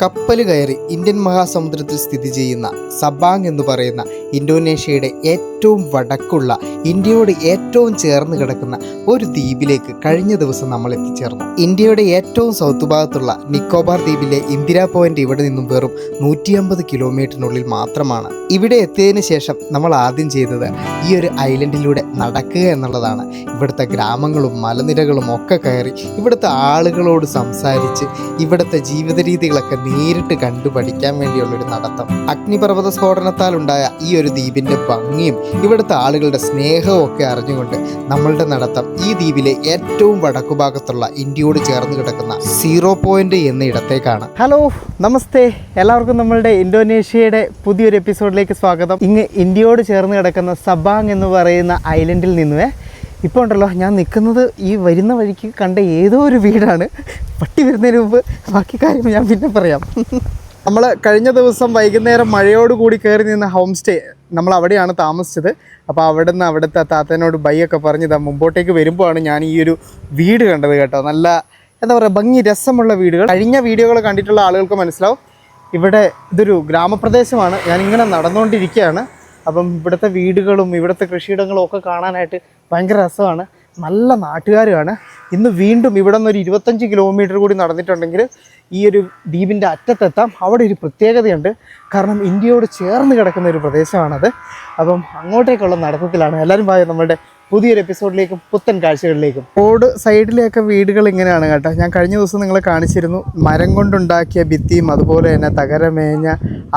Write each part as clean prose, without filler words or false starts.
കപ്പൽ കയറി ഇന്ത്യൻ മഹാസമുദ്രത്തിൽ സ്ഥിതി ചെയ്യുന്ന സബാങ് എന്ന് പറയുന്ന ഇന്തോനേഷ്യയുടെ ഏറ്റവും വടക്കുള്ള ഇന്ത്യയോട് ഏറ്റവും ചേർന്ന് കിടക്കുന്ന ഒരു ദ്വീപിലേക്ക് കഴിഞ്ഞ ദിവസം നമ്മൾ എത്തിച്ചേർന്നു. ഇന്ത്യയുടെ ഏറ്റവും സൗത്ത് ഭാഗത്തുള്ള നിക്കോബാർ ദ്വീപിലെ ഇന്ദിരാ പോയിന്റ് ഇവിടെ നിന്നും വെറും 150 കിലോമീറ്ററിനുള്ളിൽ മാത്രമാണ്. ഇവിടെ എത്തിയതിനു ശേഷം നമ്മൾ ആദ്യം ചെയ്തത് ഈ ഒരു ഐലൻഡിലൂടെ നടക്കുക എന്നുള്ളതാണ്. ഇവിടുത്തെ ഗ്രാമങ്ങളും മലനിരകളും ഒക്കെ കയറി ഇവിടുത്തെ ആളുകളോട് സംസാരിച്ച് ഇവിടുത്തെ ജീവിത രീതികളൊക്കെ നേരിട്ട് കണ്ടു പഠിക്കാൻ വേണ്ടിയുള്ളൊരു നടത്തം. അഗ്നിപർവ്വത സ്ഫോടനത്താൽ ഉണ്ടായ ഈ ഒരു ദ്വീപിൻ്റെ ഭംഗിയും ഇവിടുത്തെ ആളുകളുടെ സ്നേഹവും ഒക്കെ അറിഞ്ഞുകൊണ്ട് നമ്മളുടെ നടത്തം ഈ ദ്വീപിലെ ഏറ്റവും വടക്കുഭാഗത്തുള്ള ഇന്ത്യയോട് ചേർന്ന് കിടക്കുന്ന 0 പോയിന്റ് എന്ന ഇടത്തേക്കാണ്. ഹലോ, നമസ്തേ. എല്ലാവർക്കും നമ്മളുടെ ഇന്തോനേഷ്യയുടെ പുതിയൊരു എപ്പിസോഡിലേക്ക് സ്വാഗതം. ഇങ്ങ് ഇന്ത്യയോട് ചേർന്ന് കിടക്കുന്ന സബാങ് എന്ന് പറയുന്ന ഐലൻഡിൽ നിന്നുവേ ഇപ്പോൾ ഉണ്ടല്ലോ, ഞാൻ നിൽക്കുന്നത് ഈ വരുന്ന വഴിക്ക് കണ്ട ഏതോ ഒരു വീടാണ്. പട്ടി വരുന്നതിന് മുമ്പ് ബാക്കി കാര്യം ഞാൻ പിന്നെ പറയാം. നമ്മൾ കഴിഞ്ഞ ദിവസം വൈകുന്നേരം മഴയോടുകൂടി കയറി നിന്ന ഹോം സ്റ്റേ, നമ്മൾ അവിടെയാണ് താമസിച്ചത്. അപ്പോൾ അവിടുത്തെ താത്തനോട് ബൈ ഒക്കെ പറഞ്ഞ് മുമ്പോട്ടേക്ക് വരുമ്പോഴാണ് ഞാൻ ഈ ഒരു വീട് കണ്ടത് കേട്ടോ. നല്ല എന്താ പറയുക, ഭംഗി രസമുള്ള വീടുകൾ. കഴിഞ്ഞ വീഡിയോകൾ കണ്ടിട്ടുള്ള ആളുകൾക്ക് മനസ്സിലാവും ഇവിടെ ഇതൊരു ഗ്രാമപ്രദേശമാണ്. ഞാനിങ്ങനെ നടന്നുകൊണ്ടിരിക്കുകയാണ്. അപ്പം ഇവിടുത്തെ വീടുകളും ഇവിടുത്തെ കൃഷിയിടങ്ങളും ഒക്കെ കാണാനായിട്ട് ഭയങ്കര രസമാണ്. നല്ല നാട്ടുകാരുമാണ്. ഇന്ന് വീണ്ടും ഇവിടെ നിന്ന് ഒരു 25 കിലോമീറ്റർ കൂടി നടന്നിട്ടുണ്ടെങ്കിൽ ഈ ഒരു ദ്വീപിൻ്റെ അറ്റത്തെത്താം. അവിടെ ഒരു പ്രത്യേകതയുണ്ട്. കാരണം ഇന്ത്യയോട് ചേർന്ന് കിടക്കുന്ന ഒരു പ്രദേശമാണത്. അപ്പം അങ്ങോട്ടേക്കുള്ള നടത്തത്തിലാണ്. എല്ലാവരും പോയ നമ്മളുടെ പുതിയൊരു എപ്പിസോഡിലേക്കും പുത്തൻ കാഴ്ചകളിലേക്കും. റോഡ് സൈഡിലെയൊക്കെ വീടുകൾ ഇങ്ങനെയാണ് കേട്ടോ. ഞാൻ കഴിഞ്ഞ ദിവസം നിങ്ങളെ കാണിച്ചിരുന്നു. മരം കൊണ്ടുണ്ടാക്കിയ ഭിത്തിയും അതുപോലെ തന്നെ തകരമേഞ്ഞ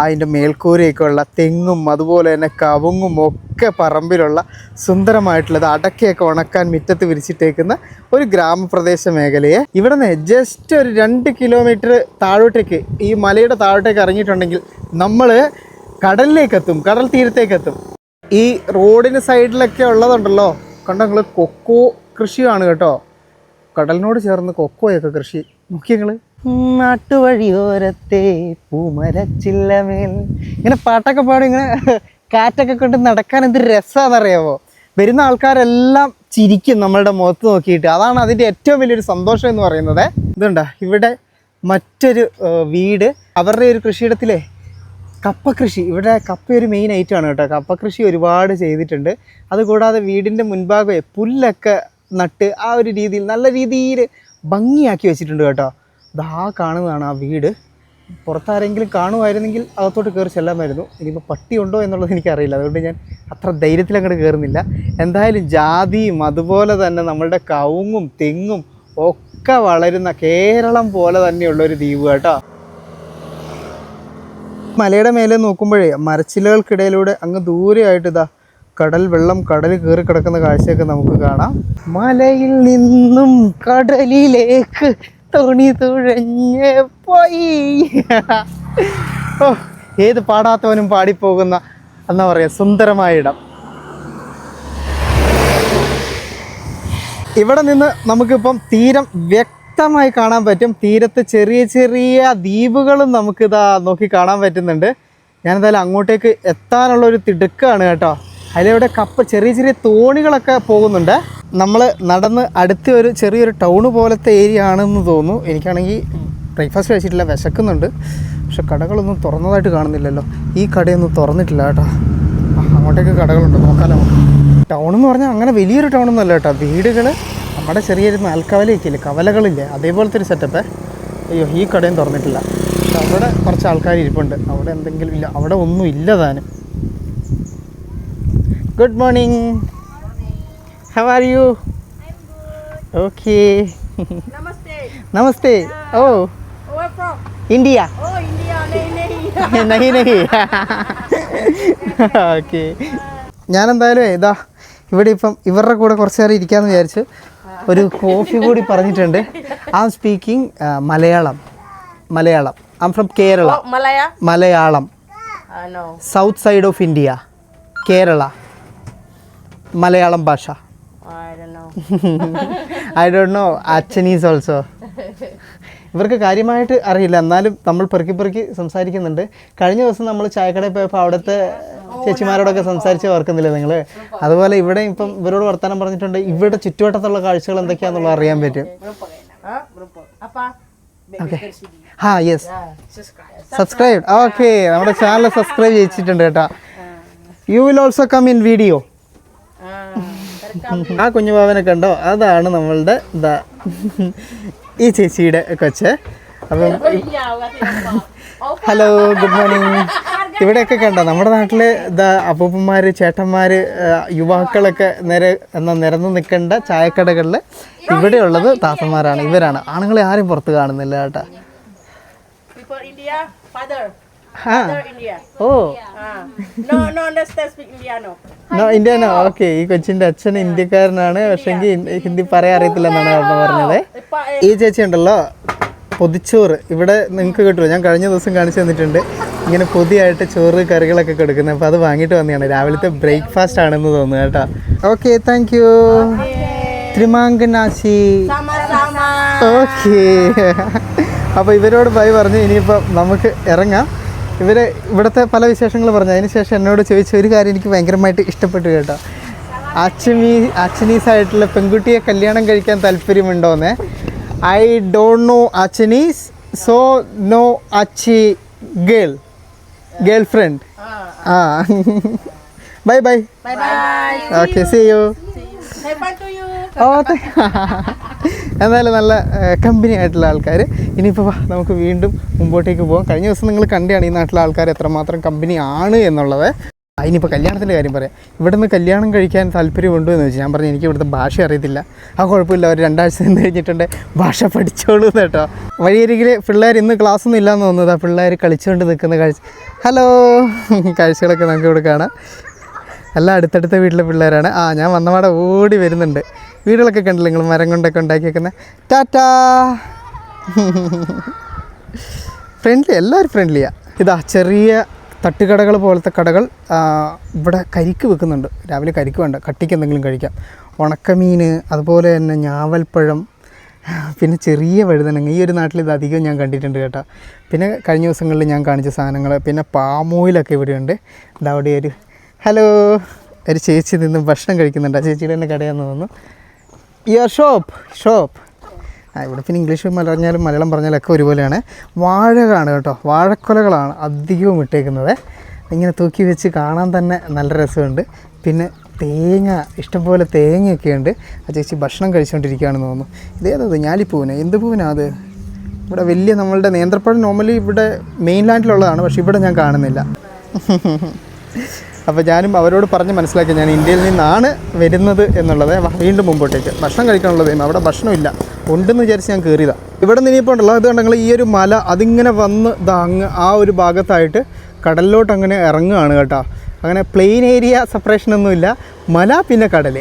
അതിൻ്റെ മേൽക്കൂരയൊക്കെ ഉള്ള തെങ്ങും അതുപോലെ തന്നെ കവുങ്ങും ഒക്കെ പറമ്പിലുള്ള സുന്ദരമായിട്ടുള്ളത് അടക്കയൊക്കെ ഉണക്കാൻ മുറ്റത്ത് വിരിച്ചിട്ടേക്കുന്ന ഒരു ഗ്രാമപ്രദേശ മേഖലയെ ഇവിടെ നിന്ന് ജസ്റ്റ് ഒരു 2 കിലോമീറ്റർ താഴോട്ടേക്ക്, ഈ മലയുടെ താഴോട്ടേക്ക് ഇറങ്ങിയിട്ടുണ്ടെങ്കിൽ നമ്മൾ കടലിലേക്കെത്തും, കടൽ തീരത്തേക്കെത്തും. ഈ റോഡിന് സൈഡിലൊക്കെ ഉള്ളതുണ്ടല്ലോ, കണ്ടോ നിങ്ങൾ, കൊക്കോ കൃഷിയാണ് കേട്ടോ. കടലിനോട് ചേർന്ന് കൊക്കോയൊക്കെ കൃഷി. നോക്കി നിങ്ങൾ, നാട്ടുവഴിയോരത്തെ പൂമരച്ചില്ലമേൽ, ഇങ്ങനെ പാട്ടൊക്കെ പാടും, ഇങ്ങനെ കാറ്റൊക്കെ കൊണ്ട് നടക്കാൻ എന്ത് രസമാണെന്നറിയാമോ. വരുന്ന ആൾക്കാരെല്ലാം ചിരിക്കും നമ്മളുടെ മുഖത്ത് നോക്കിയിട്ട്. അതാണ് അതിൻ്റെ ഏറ്റവും വലിയൊരു സന്തോഷം എന്ന് പറയുന്നത്. ഇതുണ്ടാ ഇവിടെ മറ്റൊരു വീട്, അവരുടെ ഒരു കൃഷിയിടത്തിലെ കപ്പ കൃഷി. ഇവിടെ കപ്പ ഒരു മെയിൻ ഐറ്റമാണ് കേട്ടോ. കപ്പ കൃഷി ഒരുപാട് ചെയ്തിട്ടുണ്ട്. അതുകൂടാതെ വീടിൻ്റെ മുൻഭാഗമേ പുല്ലൊക്കെ നട്ട് ആ ഒരു രീതിയിൽ നല്ല രീതിയിൽ ഭംഗിയാക്കി വെച്ചിട്ടുണ്ട് കേട്ടോ. ഇതാ കാണുന്നതാണ് ആ വീട്. പുറത്താരെങ്കിലും കാണുമായിരുന്നെങ്കിൽ അകത്തോട്ട് കയറി ചെല്ലാമായിരുന്നു. ഇനിയിപ്പോൾ പട്ടി ഉണ്ടോ എന്നുള്ളത് എനിക്കറിയില്ല, അതുകൊണ്ട് ഞാൻ അത്ര ധൈര്യത്തിൽ അങ്ങോട്ട് കയറുന്നില്ല. എന്തായാലും ജാതിയും അതുപോലെ തന്നെ നമ്മളുടെ കവുങ്ങും തെങ്ങും ഒക്കെ വളരുന്ന കേരളം പോലെ തന്നെയുള്ളൊരു ദ്വീപ് കേട്ടോ. മലയുടെ മേലെ നോക്കുമ്പോഴേ മരച്ചിലകൾക്കിടയിലൂടെ അങ്ങ് ദൂരെയായിട്ട് ഇതാ കടൽ വെള്ളം, കടൽ കയറി കിടക്കുന്ന കാഴ്ചയൊക്കെ നമുക്ക് കാണാം. മലയിൽ നിന്നും കടലിലേക്ക് തോണി തുഴഞ്ഞ് പോയി. ഓ, ഏത് പാടാത്തവനും പാടിപ്പോകുന്ന എന്താ പറയുക സുന്ദരമായ ഇടം. ഇവിടെ നിന്ന് നമുക്കിപ്പം തീരം വ്യക്തമായി കാണാൻ പറ്റും. തീരത്ത് ചെറിയ ചെറിയ ദ്വീപുകളും നമുക്കിതാ നോക്കി കാണാൻ പറ്റുന്നുണ്ട്. ഞാനെന്തായാലും അങ്ങോട്ടേക്ക് എത്താനുള്ളൊരു തിടുക്കമാണ് കേട്ടോ. അതിലൂടെ ചെറിയ ചെറിയ തോണികളൊക്കെ പോകുന്നുണ്ട്. നമ്മൾ നടന്ന് അടുത്ത ഒരു ചെറിയൊരു ടൗണ് പോലത്തെ ഏരിയ ആണെന്ന് തോന്നുന്നു. എനിക്കാണെങ്കിൽ ബ്രേക്ക്ഫാസ്റ്റ് കഴിച്ചിട്ടില്ല, വിശക്കുന്നുണ്ട്. പക്ഷെ കടകളൊന്നും തുറന്നതായിട്ട് കാണുന്നില്ലല്ലോ. ഈ കടയൊന്നും തുറന്നിട്ടില്ല കേട്ടോ. അങ്ങോട്ടേക്ക് കടകളുണ്ട്, നോക്കാമല്ലോ. ടൗൺ എന്ന് പറഞ്ഞാൽ അങ്ങനെ വലിയൊരു ടൗണൊന്നും അല്ല കേട്ടോ. വീടുകൾ നമ്മുടെ ചെറിയൊരു നാൽക്കവലയൊക്കെ ഇല്ലേ, കവലകളില്ലേ, അതേപോലത്തെ ഒരു സെറ്റപ്പ്. അയ്യോ, ഈ കടയും തുറന്നിട്ടില്ല. പക്ഷെ അവിടെ കുറച്ച് ആൾക്കാർ ഇരിപ്പുണ്ട്. അവിടെ എന്തെങ്കിലും ഇല്ല, അവിടെ ഒന്നും ഇല്ല താനും. Good morning. How are you? Okay. Namaste. ഓ, ഇന്ത്യ. നഹി നഹി. ഓക്കെ. ഞാനെന്തായാലും ഇതാ ഇവിടെ ഇപ്പം ഇവരുടെ കൂടെ കുറച്ച് നേരം ഇരിക്കാമെന്ന് വിചാരിച്ചു. ഒരു കോഫി കൂടി പറഞ്ഞിട്ടുണ്ട്. I am speaking Malayalam. I am from Kerala. Malayalam, south side of India, Kerala. Malayalam ഭാഷ. I don't know. Acehnese also. ഇവർക്ക് കാര്യമായിട്ട് അറിയില്ല, എന്നാലും നമ്മൾ പെറുക്കി സംസാരിക്കുന്നുണ്ട്. കഴിഞ്ഞ ദിവസം നമ്മൾ ചായക്കടയിൽ പോയപ്പോൾ അവിടുത്തെ ചേച്ചിമാരോടൊക്കെ സംസാരിച്ച് ഓർക്കുന്നില്ലേ നിങ്ങൾ? അതുപോലെ ഇവിടെ ഇപ്പം ഇവരോട് വർത്തമാനം പറഞ്ഞിട്ടുണ്ട്. ഇവിടെ ചുറ്റുവട്ടത്തുള്ള കാഴ്ചകൾ എന്തൊക്കെയാണെന്നുള്ളത് അറിയാൻ പറ്റും. ഓക്കെ, ആ യെസ് സബ്സ്ക്രൈബ്. ഓക്കെ, നമ്മുടെ ചാനൽ സബ്സ്ക്രൈബ് ചെയ്യിച്ചിട്ടുണ്ട് കേട്ടോ. You will also come in video. ആ കുഞ്ഞു പാവനെ കണ്ടോ, അതാണ് നമ്മളുടെ ഈ ചേച്ചിയുടെ കൊച്ച്. അപ്പം ഹലോ, ഗുഡ് മോർണിംഗ്. ഇവിടെയൊക്കെ കണ്ടോ നമ്മുടെ നാട്ടിലെ അപ്പൂപ്പന്മാർ, ചേട്ടന്മാർ, യുവാക്കളൊക്കെ നിരന്ന് നിൽക്കേണ്ട ചായക്കടകളിൽ ഇവിടെയുള്ളത് താത്തന്മാരാണ്, ഇവരാണ്. ആണുങ്ങളെ ആരും പുറത്ത് കാണുന്നില്ല കേട്ടോ. ഓ ഇന്ത്യനോ? ഓക്കെ, ഈ കൊച്ചിൻ്റെ അച്ഛൻ ഇന്ത്യക്കാരനാണ്, പക്ഷെങ്കിൽ ഹിന്ദി പറയാൻ അറിയത്തില്ലെന്നാണ് പറഞ്ഞത്. ഈ ചേച്ചി ഉണ്ടല്ലോ, പൊതിച്ചോറ് ഇവിടെ നിങ്ങൾക്ക് കിട്ടുമോ? ഞാൻ കഴിഞ്ഞ ദിവസം കാണിച്ചു തന്നിട്ടുണ്ട്. ഇങ്ങനെ പൊതിയായിട്ട് ചോറ് കറികളൊക്കെ കൊടുക്കുന്നത്. അപ്പോൾ അത് വാങ്ങിയിട്ട് വന്നതാണ്. രാവിലത്തെ ബ്രേക്ക്ഫാസ്റ്റ് ആണെന്ന് തോന്നുന്നു കേട്ടോ. Okay, thank you. ത്രിമാങ്കനാശി. ഓക്കെ, അപ്പോൾ ഇവരോട് ബൈ പറഞ്ഞു. ഇനിയിപ്പോൾ നമുക്ക് ഇറങ്ങാം. ഇവിടുത്തെ പല വിശേഷങ്ങൾ പറഞ്ഞു. അതിന് ശേഷം എന്നോട് ചോദിച്ച ഒരു കാര്യം എനിക്ക് ഭയങ്കരമായിട്ട് ഇഷ്ടപ്പെട്ടു കേട്ടോ. അച്ചനീസായിട്ടുള്ള പെൺകുട്ടിയെ കല്യാണം കഴിക്കാൻ താല്പര്യമുണ്ടോയെന്ന്. I don't know Achinese, so no Achi girlfriend. Bye bye. Bye bye. Okay, see you. Say bye to you. Oh, എന്തായാലും നല്ല കമ്പനി ആയിട്ടുള്ള ആൾക്കാർ. ഇനിയിപ്പോൾ നമുക്ക് വീണ്ടും മുമ്പോട്ടേക്ക് പോകാം. കഴിഞ്ഞ ദിവസം നിങ്ങൾ കണ്ടാണ് ഈ നാട്ടിലെ ആൾക്കാർ എത്രമാത്രം കമ്പനി ആണ് എന്നുള്ളത്. അതിനിപ്പോൾ കല്യാണത്തിൻ്റെ കാര്യം പറയാം. ഇവിടുന്ന് കല്യാണം കഴിക്കാൻ താല്പര്യമുണ്ടോ എന്ന് ചോദിച്ചാൽ ഞാൻ പറഞ്ഞു എനിക്ക് ഇവിടുത്തെ ഭാഷ അറിയത്തില്ല. ആ കുഴപ്പമില്ല, ഒരു 2 ആഴ്ച നിന്ന് കഴിഞ്ഞിട്ടുണ്ട്, ഭാഷ പഠിച്ചോളൂ കേട്ടോ. വഴിയരികിൽ പിള്ളേർ ഇന്ന് ക്ലാസ്സൊന്നും ഇല്ലയെന്ന് തോന്നുന്നത്. ആ പിള്ളേർ കളിച്ചുകൊണ്ട് നിൽക്കുന്ന കാഴ്ച, ഹലോ കാഴ്ചകളൊക്കെ നമുക്ക് ഇവിടെ കാണാം. എല്ലാം അടുത്തടുത്ത വീട്ടിലെ പിള്ളേരാണ്. ഞാൻ വന്നപാടെ ഓടി വരുന്നുണ്ട്. വീടുകളൊക്കെ കണ്ടില്ല നിങ്ങൾ, മരം കൊണ്ടൊക്കെ ഉണ്ടാക്കിയേക്കുന്നത്. ടാറ്റാ. ഫ്രണ്ട്ലി, എല്ലാവരും ഫ്രണ്ട്ലിയാണ്. ഇതാ ചെറിയ തട്ടുകടകൾ പോലത്തെ കടകൾ ഇവിടെ കരിക്ക് വെക്കുന്നുണ്ട്. രാവിലെ കരിക്ക് വേണ്ട, കട്ടിക്ക് എന്തെങ്കിലും കഴിക്കാം. ഉണക്കമീൻ, അതുപോലെ തന്നെ ഞാവൽപ്പഴം, പിന്നെ ചെറിയ വഴുതനങ്ങ. ഈ ഒരു നാട്ടിൽ ഇത് അധികം ഞാൻ കണ്ടിട്ടുണ്ട് കേട്ടോ. പിന്നെ കഴിഞ്ഞ ദിവസങ്ങളിൽ ഞാൻ കാണിച്ച സാധനങ്ങൾ, പിന്നെ പാമോയിലൊക്കെ ഇവിടെയുണ്ട്. ഇതവിടെ ഒരു ഹലോ, ഒരു ചേച്ചി നിന്ന് ഭക്ഷണം കഴിക്കുന്നുണ്ട്. ആ ചേച്ചിയുടെ തന്നെ കടയാന്ന് തോന്നുന്നു. Your shop. ഇവിടെ പിന്നെ ഇംഗ്ലീഷ് പറഞ്ഞാലും മലയാളം പറഞ്ഞാലൊക്കെ ഒരുപോലെയാണ്. വാഴകളാണ് കേട്ടോ, വാഴക്കൊലകളാണ് അധികവും ഇട്ടേക്കുന്നത്. ഇങ്ങനെ തൂക്കി വെച്ച് കാണാൻ തന്നെ നല്ല രസമുണ്ട്. പിന്നെ തേങ്ങ, ഇഷ്ടംപോലെ തേങ്ങയൊക്കെ ഉണ്ട്. ആ ചേച്ചി ഭക്ഷണം കഴിച്ചുകൊണ്ടിരിക്കുകയാണെന്ന് തോന്നുന്നു. ഇതേതത് ഞാലിപ്പൂവിന്, എന്ത് പൂവിനാണ് അത്? ഇവിടെ വലിയ നമ്മളുടെ നേന്ത്രപ്പഴം നോർമലി ഇവിടെ മെയിൻലാൻഡിലുള്ളതാണ്, പക്ഷേ ഇവിടെ ഞാൻ കാണുന്നില്ല. അപ്പോൾ ഞാനും അവരോട് പറഞ്ഞ് മനസ്സിലാക്കി ഞാൻ ഇന്ത്യയിൽ നിന്നാണ് വരുന്നത് എന്നുള്ളത്. വീണ്ടും മുമ്പോട്ടേക്ക് ഭക്ഷണം കഴിക്കാനുള്ളത് അവിടെ ഭക്ഷണമില്ല, ഉണ്ടെന്ന് വിചാരിച്ച് ഞാൻ കയറിയതാണ്. ഇവിടെ നിന്ന് ഇനിയിപ്പോൾ ഉണ്ടല്ലോ, അത് കണ്ടെങ്കിൽ ഈ ഒരു മല അതിങ്ങനെ വന്ന് അങ്ങ് ആ ഒരു ഭാഗത്തായിട്ട് കടലിലോട്ട് അങ്ങനെ ഇറങ്ങുകയാണ് കേട്ടോ. അങ്ങനെ പ്ലെയിൻ ഏരിയ സെപ്പറേഷനൊന്നുമില്ല, മല പിന്നെ കടൽ.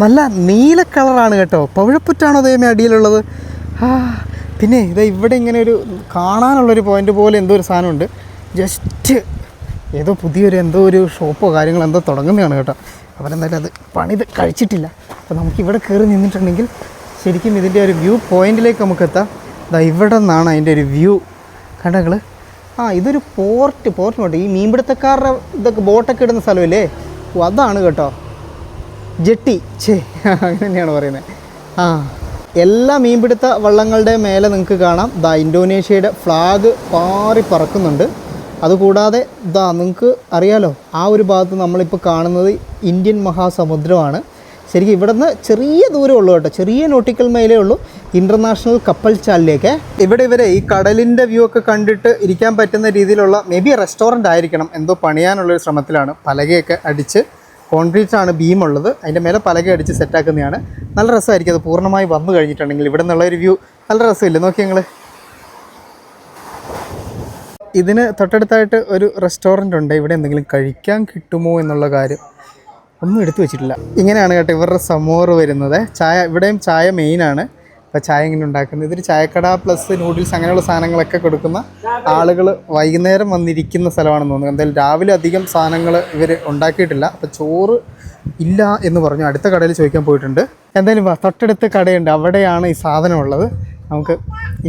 നല്ല നീല കളറാണ് കേട്ടോ. പവിഴപ്പുറ്റാണോ ദൈവമേ അടിയിലുള്ളത്. പിന്നെ ഇതാ ഇവിടെ ഇങ്ങനെ ഒരു കാണാനുള്ളൊരു പോയിൻ്റ് പോലെ എന്തോ ഒരു സാധനമുണ്ട്. ജസ്റ്റ് ഏതോ പുതിയൊരു എന്തോ ഒരു ഷോപ്പോ കാര്യങ്ങളോ എന്തോ തുടങ്ങുന്നതാണ് കേട്ടോ. അവരെന്തായാലും അത് പണിത് കഴിച്ചിട്ടില്ല. അപ്പോൾ നമുക്കിവിടെ കയറി നിന്നിട്ടുണ്ടെങ്കിൽ ശരിക്കും ഇതിൻ്റെ ഒരു വ്യൂ പോയിൻറ്റിലേക്ക് നമുക്ക് എത്താം. ഇവിടെ നിന്നാണ് അതിൻ്റെ ഒരു വ്യൂ കണ്ടങ്ങൾ. ഇതൊരു പോർട്ട് പോട്ടെ. ഈ മീൻപിടുത്തക്കാരുടെ ഇതൊക്കെ ബോട്ടൊക്കെ ഇടുന്ന സ്ഥലമില്ലേ, അതാണ് കേട്ടോ ജെട്ടി. അങ്ങനെ തന്നെയാണ് പറയുന്നത്. എല്ലാ മീൻപിടുത്ത വള്ളങ്ങളുടെ മേലെ നിങ്ങൾക്ക് കാണാം ഇന്തോനേഷ്യയുടെ ഫ്ലാഗ് പാറി പറക്കുന്നുണ്ട്. അതുകൂടാതെ നിങ്ങൾക്ക് അറിയാലോ, ആ ഒരു ഭാഗത്ത് നമ്മളിപ്പോൾ കാണുന്നത് ഇന്ത്യൻ മഹാസമുദ്രമാണ്. ശരിക്കും ഇവിടെ നിന്ന് ചെറിയ ദൂരമേ ഉള്ളൂ കേട്ടോ, ചെറിയ നോട്ടിക്കൽ മൈലേ ഉള്ളൂ ഇൻ്റർനാഷണൽ കപ്പൽ ചാലിലേക്ക്. ഇവിടെ ഈ കടലിൻ്റെ വ്യൂ ഒക്കെ കണ്ടിട്ട് ഇരിക്കാൻ പറ്റുന്ന രീതിയിലുള്ള മേ ബി റെസ്റ്റോറൻ്റ് ആയിരിക്കണം. എന്തോ പണിയാനുള്ളൊരു ശ്രമത്തിലാണ്. പലകയൊക്കെ അടിച്ച്, കോൺക്രീറ്റാണ് ബീമുള്ളത്, അതിൻ്റെ മേലെ പലക അടിച്ച് സെറ്റാക്കുന്നതാണ്. നല്ല രസമായിരിക്കും അത് പൂർണ്ണമായി വന്നു കഴിഞ്ഞിട്ടുണ്ടെങ്കിൽ. ഇവിടെ നിന്നുള്ള ഒരു വ്യൂ നല്ല രസമില്ല. നോക്കി ഞങ്ങൾ ഇതിന് തൊട്ടടുത്തായിട്ട് ഒരു റെസ്റ്റോറൻ്റ് ഉണ്ട്. ഇവിടെ എന്തെങ്കിലും കഴിക്കാൻ കിട്ടുമോ എന്നുള്ള കാര്യം ഒന്നും എടുത്തു വെച്ചിട്ടില്ല. ഇങ്ങനെയാണ് കേട്ടോ ഇവരുടെ സമോറ് വരുന്നത്. ചായ, ഇവിടെയും ചായ മെയിനാണ്. അപ്പോൾ ചായ ഇങ്ങനെ ഉണ്ടാക്കുന്നത്. ഇതൊരു ചായക്കട പ്ലസ് നൂഡിൽസ് അങ്ങനെയുള്ള സാധനങ്ങളൊക്കെ കൊടുക്കുന്ന ആളുകൾ വൈകുന്നേരം വന്നിരിക്കുന്ന സ്ഥലമാണെന്ന് തോന്നുന്നു. എന്തായാലും രാവിലെ അധികം സാധനങ്ങൾ ഇവർ ഉണ്ടാക്കിയിട്ടില്ല. അപ്പോൾ ചോറ് ഇല്ല എന്ന് പറഞ്ഞു. അടുത്ത കടയിൽ ചോദിക്കാൻ പോയിട്ടുണ്ട്. എന്തായാലും തൊട്ടടുത്ത കടയുണ്ട്, അവിടെയാണ് ഈ സാധനം ഉള്ളത്. നമുക്ക്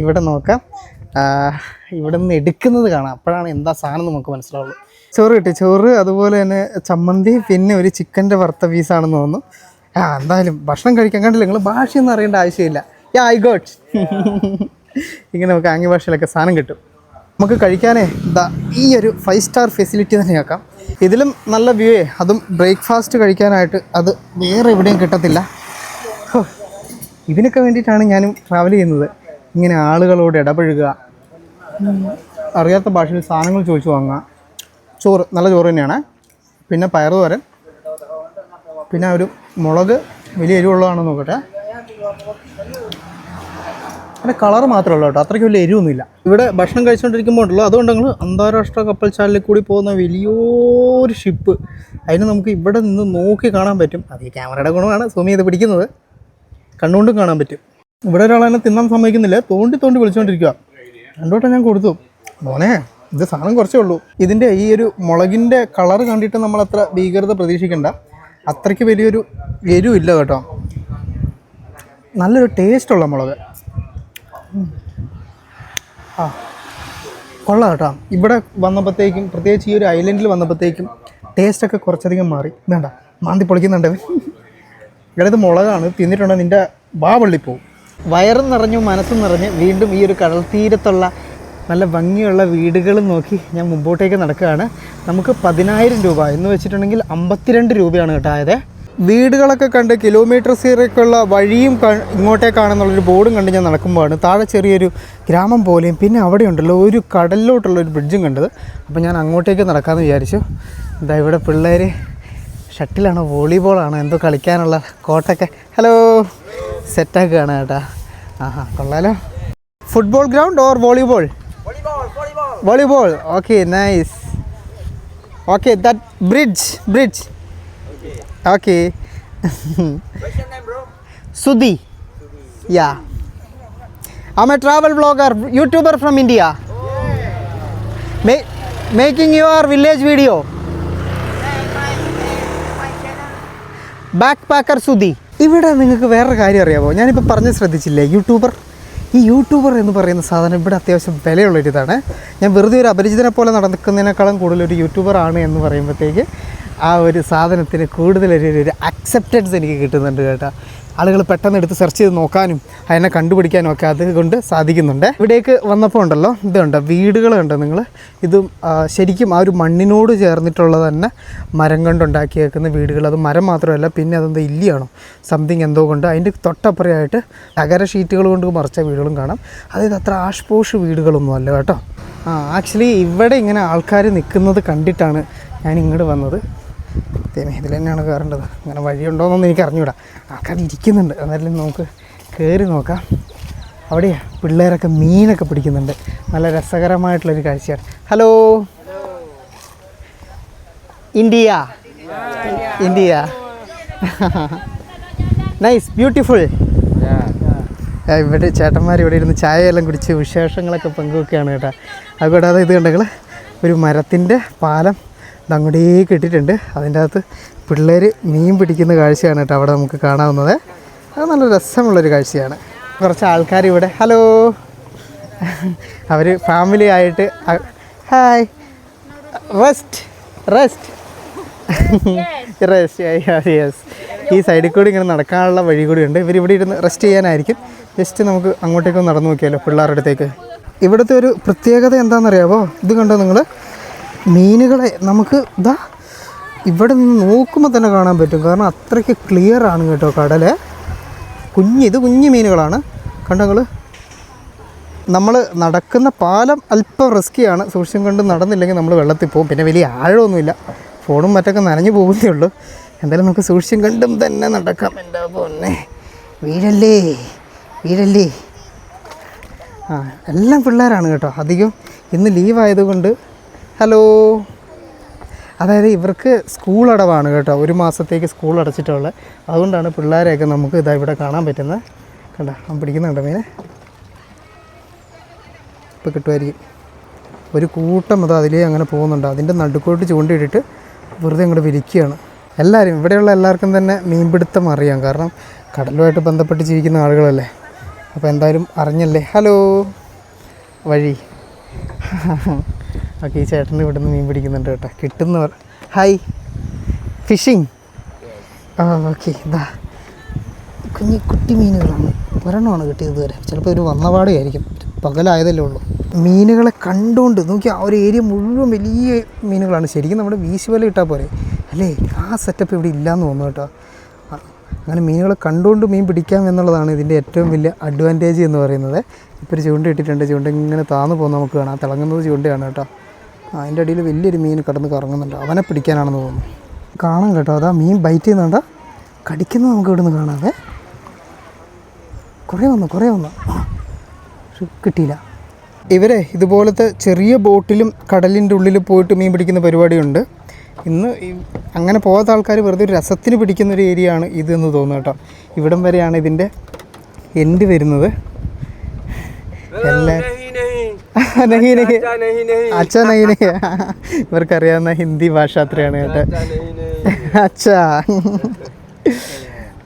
ഇവിടെ നോക്കാം. ഇവിടെ നിന്ന് എടുക്കുന്നത് കാണാം, അപ്പോഴാണ് എന്താ സാധനം നമുക്ക് മനസ്സിലാവുള്ളൂ. ചോറ് കിട്ടി, ചോറ്, അതുപോലെ തന്നെ ചമ്മന്തി, പിന്നെ ഒരു ചിക്കൻ്റെ വറുത്ത പീസാണെന്ന് തോന്നുന്നു. എന്തായാലും ഭക്ഷണം കഴിക്കാൻ കണ്ടില്ല. നിങ്ങൾ ഭാഷയൊന്നും അറിയേണ്ട ആവശ്യമില്ല. ഐ ഗോട്ട് ഇങ്ങനെ നമുക്ക് ആംഗ്യ ഭാഷയിലൊക്കെ സാധനം കിട്ടും. നമുക്ക് കഴിക്കാനേ ഈ ഒരു 5 സ്റ്റാർ ഫെസിലിറ്റി തന്നെ ആക്കാം. ഇതിലും നല്ല വ്യൂവേ, അതും ബ്രേക്ക്ഫാസ്റ്റ് കഴിക്കാനായിട്ട് അത് വേറെ എവിടെയും കിട്ടത്തില്ല. ഇതിനൊക്കെ വേണ്ടിയിട്ടാണ് ഞാനും ട്രാവൽ ചെയ്യുന്നത്. ഇങ്ങനെ ആളുകളോട് ഇടപഴകുക, അറിയാത്ത ഭാഷയിൽ സാധനങ്ങൾ ചോദിച്ചു വാങ്ങുക. ചോറ് നല്ല ചോറ് തന്നെയാണ്. പിന്നെ പയറുതോരൻ, പിന്നെ ഒരു മുളക് വലിയ എരിവുള്ളതാണെന്ന് നോക്കട്ടെ. അതിൻ്റെ കളർ മാത്രമേ ഉള്ളൂ കേട്ടോ, അത്രയ്ക്ക് വലിയ എരിവൊന്നുമില്ല. ഇവിടെ ഭക്ഷണം കഴിച്ചുകൊണ്ടിരിക്കുമ്പോൾ ഉണ്ടല്ലോ, അതുകൊണ്ട് ഞങ്ങൾ അന്താരാഷ്ട്ര കപ്പൽ ചാനലിൽ കൂടി പോകുന്ന വലിയൊരു ഷിപ്പ്, അതിന് നമുക്ക് ഇവിടെ നിന്ന് നോക്കി കാണാൻ പറ്റും. അത് ഈ ക്യാമറയുടെ ഗുണമാണ് സൂം ചെയ്ത് പിടിക്കുന്നത്, കണ്ണുകൊണ്ടും കാണാൻ പറ്റും. ഇവിടെ ഒരാളെന്നെ തിന്നാൻ സമ്മതിക്കുന്നില്ല, തോണ്ടി വിളിച്ചുകൊണ്ടിരിക്കുക. രണ്ടോട്ടം ഞാൻ കൊടുത്തു, മോനെ ഇത് സാധനം കുറച്ചേ ഉള്ളൂ. ഇതിൻ്റെ ഈ ഒരു മുളകിൻ്റെ കളർ കണ്ടിട്ട് നമ്മളത്ര ഭീകരത പ്രതീക്ഷിക്കേണ്ട, അത്രയ്ക്ക് വലിയൊരു എരിവില്ല കേട്ടോ. നല്ലൊരു ടേസ്റ്റുള്ള മുളക്. കൊള്ളാം കേട്ടോ. ഇവിടെ വന്നപ്പോഴത്തേക്കും, പ്രത്യേകിച്ച് ഈ ഒരു ഐലൻഡിൽ വന്നപ്പോഴത്തേക്കും ടേസ്റ്റൊക്കെ കുറച്ചധികം മാറി. വേണ്ട മാന്തി പൊളിക്കുന്നുണ്ട്. ഇവിടെ ഇത് മുളകാണ്, തിന്നിട്ടുണ്ടെങ്കിൽ നിൻ്റെ വാവള്ളിപ്പോവും. വയറും നിറഞ്ഞു മനസ്സും നിറഞ്ഞ് വീണ്ടും ഈ ഒരു കടൽ തീരത്തുള്ള നല്ല ഭംഗിയുള്ള വീടുകളും നോക്കി ഞാൻ മുമ്പോട്ടേക്ക് നടക്കുകയാണ്. നമുക്ക് 10,000 രൂപ എന്ന് വെച്ചിട്ടുണ്ടെങ്കിൽ 52 രൂപയാണ് കേട്ടോ. അതായത് വീടുകളൊക്കെ കണ്ട് കിലോമീറ്റേഴ്സിലേക്കുള്ള വഴിയും ഇങ്ങോട്ടേക്കാണെന്നുള്ളൊരു ബോർഡും കണ്ട് ഞാൻ നടക്കുമ്പോഴാണ് താഴെ ചെറിയൊരു ഗ്രാമം പോലെയും പിന്നെ അവിടെ ഉണ്ടല്ലോ ഒരു കടലിലോട്ടുള്ളൊരു ബ്രിഡ്ജും കണ്ടത്. അപ്പോൾ ഞാൻ അങ്ങോട്ടേക്ക് നടക്കാമെന്ന് വിചാരിച്ചു. എന്താ ഇവിടെ പിള്ളേർ ഷട്ടിലാണോ വോളിബോളാണോ എന്തോ കളിക്കാനുള്ള കോട്ടൊക്കെ ഹലോ സെറ്റാക്കുകയാണ് കേട്ടോ. കൊള്ളാലോ. Football ground or volleyball? Volleyball. Okay, nice. Okay, that bridge. Okay. What's your name, bro? Sudhi. Yeah. I'm a travel vlogger, YouTuber from India. Making your village video. Backpacker Sudhi. ഇവിടെ നിങ്ങൾക്ക് വേറൊരു കാര്യം അറിയാമോ? ഞാനിപ്പോൾ പറഞ്ഞ് ശ്രദ്ധിച്ചില്ലേ, YouTuber. ഈ YouTuber എന്ന് പറയുന്ന സാധനം ഇവിടെ അത്യാവശ്യം വിലയുള്ളൊരിതാണ്. ഞാൻ വെറുതെ ഒരു അപരിചിതനെ പോലെ നടക്കുന്നതിനേക്കാളും കൂടുതലൊരു യൂട്യൂബറാണ് എന്ന് പറയുമ്പോഴത്തേക്ക് ആ ഒരു സാധനത്തിന് കൂടുതലൊരു അക്സെപ്റ്റൻസ് എനിക്ക് കിട്ടുന്നുണ്ട് കേട്ടോ. ആളുകൾ പെട്ടെന്ന് എടുത്ത് സെർച്ച് ചെയ്ത് നോക്കാനും അതിനെ കണ്ടുപിടിക്കാനും ഒക്കെ അതുകൊണ്ട് സാധിക്കുന്നുണ്ട്. ഇവിടേക്ക് വന്നപ്പോൾ ഉണ്ടല്ലോ ഇതുണ്ട്, വീടുകൾ കണ്ടോ നിങ്ങൾ. ഇത് ശരിക്കും ആ ഒരു മണ്ണിനോട് ചേർന്നിട്ടുള്ളത് തന്നെ മരം കൊണ്ടുണ്ടാക്കിയേക്കുന്ന വീടുകൾ. അത് മരം മാത്രമല്ല, പിന്നെ അതെന്താ ഇല്ലിയാണോ സംതിങ് എന്തോ കൊണ്ട് അതിൻ്റെ തൊട്ടപ്പുറമായിട്ട് തകര ഷീറ്റുകൾ കൊണ്ട് മറച്ച വീടുകളും കാണാം. അതായത് അത്ര ആഷ്പോഷ് വീടുകളൊന്നും അല്ല കേട്ടോ. ആക്ച്വലി ഇവിടെ ഇങ്ങനെ ആൾക്കാർ നിൽക്കുന്നത് കണ്ടിട്ടാണ് ഞാൻ ഇങ്ങോട്ട് വന്നത്. ഇതിൽ തന്നെയാണ് കയറേണ്ടത്. അങ്ങനെ വഴിയുണ്ടോയെന്നൊന്നും എനിക്ക് അറിഞ്ഞൂടാ. ആൾക്കാർ ഇരിക്കുന്നുണ്ട്, എന്നാലും നമുക്ക് കയറി നോക്കാം. അവിടെ പിള്ളേരൊക്കെ മീനൊക്കെ പിടിക്കുന്നുണ്ട്. നല്ല രസകരമായിട്ടുള്ളൊരു കാഴ്ചയാണ്. Hello, India. Nice, beautiful. ഇവിടെ ചേട്ടന്മാർ ഇവിടെ ഇരുന്ന് ചായയെല്ലാം കുടിച്ച് വിശേഷങ്ങളൊക്കെ പങ്കുവെക്കുകയാണ് കേട്ടോ. അതുകൂടാതെ ഇത് കണ്ടെങ്കിൽ ഒരു മരത്തിൻ്റെ പാലം അങ്ങോട്ടേക്ക് ഇട്ടിട്ടുണ്ട്. അതിൻ്റെ അകത്ത് പിള്ളേർ മീൻ പിടിക്കുന്ന കാഴ്ചയാണ് കേട്ടോ അവിടെ നമുക്ക് കാണാവുന്നത്. അത് നല്ല രസമുള്ളൊരു കാഴ്ചയാണ്. കുറച്ച് ആൾക്കാർ ഇവിടെ ഹലോ, അവർ ഫാമിലി ആയിട്ട് ഹായ് റെസ്റ്റ് യെസ്. ഈ സൈഡിൽ കൂടി ഇങ്ങനെ നടക്കാനുള്ള വഴി കൂടിയുണ്ട്. ഇവരിവിടെ ഇരുന്ന് റെസ്റ്റ് ചെയ്യാനായിരിക്കും. ജസ്റ്റ് നമുക്ക് അങ്ങോട്ടേക്കൊന്ന് നടന്നു നോക്കിയാലോ പിള്ളേരുടെ അടുത്തേക്ക്. ഇവിടുത്തെ ഒരു പ്രത്യേകത എന്താണെന്നറിയാമോ? ഇത് കണ്ടോ നിങ്ങൾ, മീനുകളെ നമുക്ക് ഇവിടെ നിന്ന് നോക്കുമ്പോൾ തന്നെ കാണാൻ പറ്റും. കാരണം അത്രയ്ക്ക് ക്ലിയർ ആണ് കേട്ടോ കടല്. ഇത് കുഞ്ഞു മീനുകളാണ് കണ്ടങ്ങൾ. നമ്മൾ നടക്കുന്ന പാലം അല്പം റിസ്ക്കിയാണ്. സൂക്ഷ്യം കൊണ്ട് നടന്നില്ലെങ്കിൽ നമ്മൾ വെള്ളത്തിൽ പോകും. പിന്നെ വലിയ ആഴമൊന്നുമില്ല, ഫോണും മറ്റൊക്കെ നനഞ്ഞു പോകുന്നേ ഉള്ളൂ. എന്തായാലും നമുക്ക് സൂക്ഷ്യം കണ്ടും തന്നെ നടക്കാം. എൻ്റെ പൊന്നെ, വീഴല്ലേ. എല്ലാം പിള്ളേരാണ് കേട്ടോ. അധികം ഇന്ന് ലീവായതുകൊണ്ട് ഹലോ, അതായത് ഇവർക്ക് സ്കൂൾ അടവാണ് കേട്ടോ. 1 മാസത്തേക്ക് സ്കൂൾ അടച്ചിട്ടുള്ളത്. അതുകൊണ്ടാണ് പിള്ളേരെയൊക്കെ നമുക്ക് ഇവിടെ കാണാൻ പറ്റുന്നത്. കണ്ടോ, പിടിക്കുന്നുണ്ട് മീനെ. ഇപ്പോൾ കിട്ടുമായിരിക്കും. ഒരു കൂട്ടം അതിലേ അങ്ങനെ പോകുന്നുണ്ട്. അതിൻ്റെ നടുക്കോട്ട് ചൂണ്ടിയിട്ടിട്ട് വെറുതെ അങ്ങോട്ട് വിരിക്കുകയാണ്. എല്ലാവരും ഇവിടെയുള്ള എല്ലാവർക്കും തന്നെ മീൻപിടുത്തം അറിയാം. കാരണം കടലുമായിട്ട് ബന്ധപ്പെട്ട് ജീവിക്കുന്ന ആളുകളല്ലേ. അപ്പോൾ എന്തായാലും അറിഞ്ഞല്ലേ. ഹലോ, വഴി. ഓക്കെ, ഈ ചേട്ടന് ഇവിടെ നിന്ന് മീൻ പിടിക്കുന്നുണ്ട് കേട്ടോ. കിട്ടുന്നവർ ഹായ്, ഫിഷിങ്. ഓക്കെ, കുട്ടി മീനുകളാണ്. ഒരെണ്ണമാണ് കിട്ടിയത് ഇതുവരെ. ചിലപ്പോൾ ഒരു വന്നപാടുമായിരിക്കും. പകലായതല്ലേ ഉള്ളൂ. മീനുകളെ കണ്ടുകൊണ്ട് നോക്കി ആ ഒരു ഏരിയ മുഴുവൻ വലിയ മീനുകളാണ്. ശരിക്കും നമ്മുടെ വീശുവല ഇട്ടാൽ പോരെ അല്ലേ? ആ സെറ്റപ്പ് ഇവിടെ ഇല്ലയെന്ന് തോന്നുന്നു കേട്ടോ. അങ്ങനെ മീനുകളെ കണ്ടുകൊണ്ട് മീൻ പിടിക്കാം എന്നുള്ളതാണ് ഇതിൻ്റെ ഏറ്റവും വലിയ അഡ്വാൻറ്റേജ് എന്ന് പറയുന്നത്. ഇപ്പോൾ ഒരു ചൂണ്ട ഇട്ടിട്ടുണ്ട്. ചൂണ്ട ഇങ്ങനെ താന്ന് പോകുന്നത് നമുക്ക് കാണാം. തിളങ്ങുന്നത് ചൂണ്ടയാണ് കേട്ടോ. അതിൻ്റെ അടിയിൽ വലിയൊരു മീൻ കിടന്ന് കറങ്ങുന്നുണ്ട്. അവനെ പിടിക്കാനാണെന്ന് തോന്നുന്നു. കാണാം കേട്ടോ. അതാ മീൻ ബൈറ്റ് ചെയ്യുന്നുണ്ടോ, കടിക്കുന്നത് നമുക്ക് ഇവിടെ നിന്ന് കാണാതെ. കുറേ വന്നു കിട്ടിയില്ല. ഇവരെ ഇതുപോലത്തെ ചെറിയ ബോട്ടിലും കടലിൻ്റെ ഉള്ളിൽ പോയിട്ട് മീൻ പിടിക്കുന്ന പരിപാടിയുണ്ട്. ഇന്ന് അങ്ങനെ പോകാത്ത ആൾക്കാർ വെറുതെ ഒരു രസത്തിന് പിടിക്കുന്നൊരു ഏരിയ ആണ് ഇതെന്ന് തോന്നുന്നു കേട്ടോ. ഇവിടം വരെയാണ് ഇതിൻ്റെ എൻഡ് വരുന്നത്. എല്ലാവരും അച്ഛാ നഹി ഇവർക്കറിയാവുന്ന ഹിന്ദി ഭാഷ അത്രയാണ് കേട്ടോ. അച്ഛാ.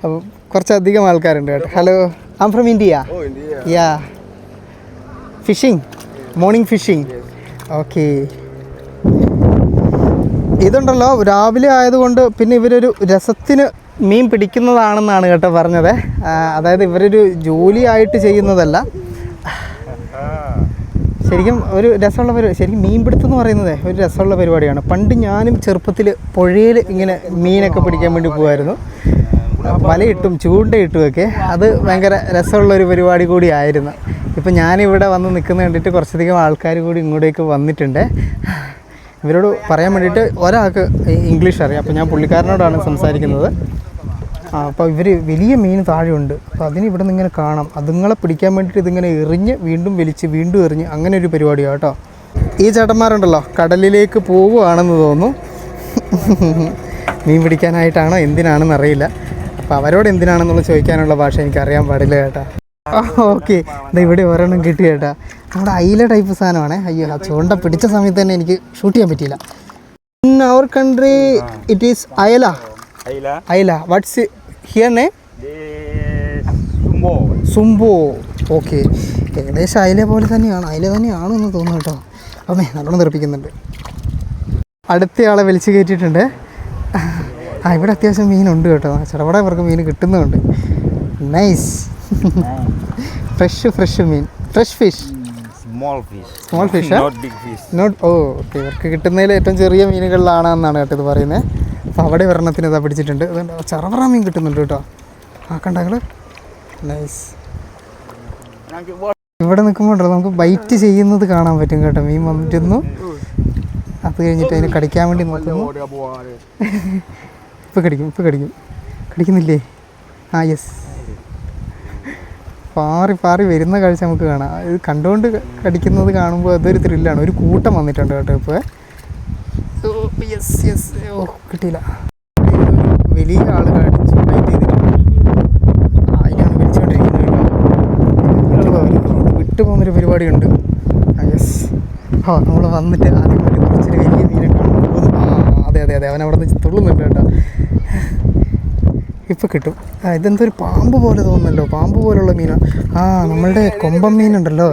അപ്പം കുറച്ചധികം ആൾക്കാരുണ്ട് കേട്ടോ. Hello, I am from India. Yeah, fishing, morning fishing. Okay. ഇതുണ്ടല്ലോ രാവിലെ ആയതുകൊണ്ട് പിന്നെ ഇവരൊരു രസത്തിന് മീൻ പിടിക്കുന്നതാണെന്നാണ് കേട്ടോ പറഞ്ഞത്. അതായത് ഇവരൊരു ജോലിയായിട്ട് ചെയ്യുന്നതല്ല, ശരിക്കും ഒരു രസമുള്ള പരിപാടി. ശരിക്കും മീൻ പിടുത്തം എന്ന് പറയുന്നത് ഒരു രസമുള്ള പരിപാടിയാണ്. പണ്ട് ഞാനും ചെറുപ്പത്തിൽ പുഴയിൽ ഇങ്ങനെ മീനൊക്കെ പിടിക്കാൻ വേണ്ടി പോകുമായിരുന്നു. വലയിട്ടും ചൂണ്ടയിട്ടുമൊക്കെ. അത് ഭയങ്കര രസമുള്ളൊരു പരിപാടി കൂടിയായിരുന്നു. ഇപ്പം ഞാനിവിടെ വന്ന് നിൽക്കുന്ന കണ്ടിട്ട് കുറച്ചധികം ആൾക്കാർ കൂടി ഇങ്ങോട്ടേക്ക് വന്നിട്ടുണ്ട്. ഇവരോട് പറയാൻ വേണ്ടിയിട്ട് ഒരാൾക്ക് ഇംഗ്ലീഷ് അറിയാം. അപ്പോൾ ഞാൻ പുള്ളിക്കാരനോടാണ് സംസാരിക്കുന്നത്. അപ്പോൾ ഇവർ വലിയ മീൻ താഴെയുണ്ട്. അപ്പോൾ അതിന് ഇവിടെ നിന്ന് ഇങ്ങനെ കാണാം. അതുങ്ങളെ പിടിക്കാൻ വേണ്ടിയിട്ട് ഇതിങ്ങനെ എറിഞ്ഞ് വീണ്ടും വലിച്ച് വീണ്ടും എറിഞ്ഞ് അങ്ങനെ ഒരു പരിപാടിയാണ് കേട്ടോ. ഈ ചേട്ടന്മാരുണ്ടല്ലോ കടലിലേക്ക് പോവുകയാണെന്ന് തോന്നുന്നു. മീൻ പിടിക്കാനായിട്ടാണോ എന്തിനാണെന്ന് അറിയില്ല. അപ്പോൾ അവരോട് എന്തിനാണെന്നുള്ള ചോദിക്കാനുള്ള ഭാഷ എനിക്കറിയാൻ പാടില്ല കേട്ടോ. ഓക്കെ, ഇത് ഇവിടെ ഒരെണ്ണം കിട്ടി കേട്ടോ. നമ്മുടെ അയില ടൈപ്പ് സാധനമാണ്. അയ്യോ, ആ ചൂണ്ട പിടിച്ച സമയത്ത് തന്നെ എനിക്ക് ഷൂട്ട് ചെയ്യാൻ പറ്റിയില്ല. In our country it is ayala. Ayala. What's here name? സുംബോ. ഓക്കെ, ഏകദേശം അയല പോലെ തന്നെയാണ്. അയല തന്നെയാണെന്ന് തോന്നുന്നു കേട്ടോ. അമ്മേ, നല്ലോണം തെറിപ്പിക്കുന്നുണ്ട്. അടുത്തയാളെ വലിച്ചു കയറ്റിയിട്ടുണ്ട്. ഇവിടെ അത്യാവശ്യം മീനുണ്ട് കേട്ടോ. ചെറുപട ഇവർക്ക് മീൻ കിട്ടുന്നുണ്ട്. നൈസ്. ഫ്രഷ് മീൻ, fresh fish. Small fish, not. ഓ, ഓക്കെ. ഇവർക്ക് കിട്ടുന്നതിൽ ഏറ്റവും ചെറിയ മീനുകളിലാണെന്നാണ് കേട്ടോ ഇത് പറയുന്നത്. അപ്പോൾ അവിടെ ഒരെണ്ണത്തിന് ഇതാ പിടിച്ചിട്ടുണ്ട്. അതുകൊണ്ട് ചെറുപറ മീൻ കിട്ടുന്നുണ്ട് കേട്ടോ. കണ്ടങ്ങൾ. നൈസ്. ഇവിടെ നിൽക്കുമ്പോഴല്ലോ നമുക്ക് ബൈറ്റ് ചെയ്യുന്നത് കാണാൻ പറ്റും കേട്ടോ. മീൻ വന്നിരുന്നു, അത് കഴിഞ്ഞിട്ട് അതിന് കടിക്കാൻ വേണ്ടി നോക്കുന്നു. ഇപ്പോൾ കടിക്കുന്നില്ലേ? യെസ്. പാറി വരുന്ന കാഴ്ച നമുക്ക് കാണാം. ഇത് കണ്ടുകൊണ്ട് കടിക്കുന്നത് കാണുമ്പോൾ അതൊരു ത്രില്ലാണ്. ഒരു കൂട്ടം വന്നിട്ടുണ്ട് കേട്ടോ ഇപ്പോൾ. യെസ്. ഓ, കിട്ടിയില്ല. വലിയ ആൾ കടിച്ച് ഫൈറ്റ് ചെയ്തിട്ടുണ്ട്. അതിനാണ് വിളിച്ചുകൊണ്ടിരിക്കുന്നത് കേട്ടോ. വിട്ടു പോകുന്നൊരു പരിപാടിയുണ്ട്. യെസ്. നമ്മൾ വന്നിട്ട് ആദ്യം വേണ്ടി കുറച്ചൊരു വലിയ മീനെ കാണുമ്പോൾ അതെ അവൻ അവിടെ നിന്ന് തുള്ളുന്നുണ്ട് കേട്ടോ. ഇപ്പോൾ കിട്ടും. ഇതെന്തൊരു പാമ്പ് പോലെ തോന്നുന്നല്ലോ. പാമ്പ് പോലുള്ള മീനാണ്. നമ്മളുടെ കൊമ്പൻ മീനുണ്ടല്ലോ,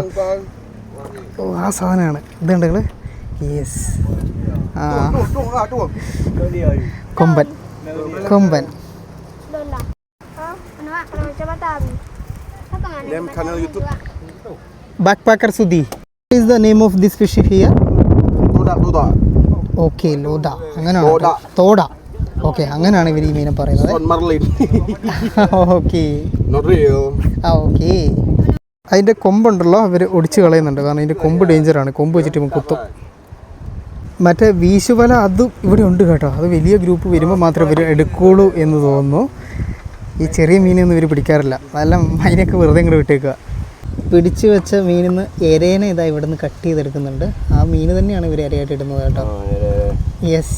ആ സാധനമാണ്. ഇതുണ്ടെങ്കിൽ യെസ്. കൊമ്പൻ. Backpacker Sudhi is the name of this fish here. Okay, ലോഡ. അങ്ങനെയാണ്. തോട. ഓക്കെ, അങ്ങനെയാണ് ഇവർ ഈ മീനെ പറയുന്നത്. ഓക്കെ. ഓക്കെ. അതിൻ്റെ കൊമ്പുണ്ടല്ലോ അവർ ഒടിച്ച് കളയുന്നുണ്ട്. കാരണം അതിൻ്റെ കൊമ്പ് ഡേഞ്ചറാണ്. കൊമ്പ് വെച്ചിട്ട് കുത്തും. മറ്റേ വീശുവല അതും ഇവിടെ ഉണ്ട് കേട്ടോ. അത് വലിയ ഗ്രൂപ്പ് വരുമ്പോൾ മാത്രമേ ഇവർ എടുക്കുകയുള്ളൂ എന്ന് തോന്നുന്നു. ഈ ചെറിയ മീനൊന്നും ഇവർ പിടിക്കാറില്ല. അതെല്ലാം അതിനൊക്കെ വെറുതെ ഇങ്ങോട്ട് വിട്ടേക്കുക. പിടിച്ചു വെച്ച മീനിൽ നിന്ന് ഇരേനെ ഇതാ ഇവിടെ നിന്ന് കട്ട് ചെയ്തെടുക്കുന്നുണ്ട്. ആ മീൻ തന്നെയാണ് ഇവർ ഇരയായിട്ട് ഇടുന്നത് കേട്ടോ. Yes.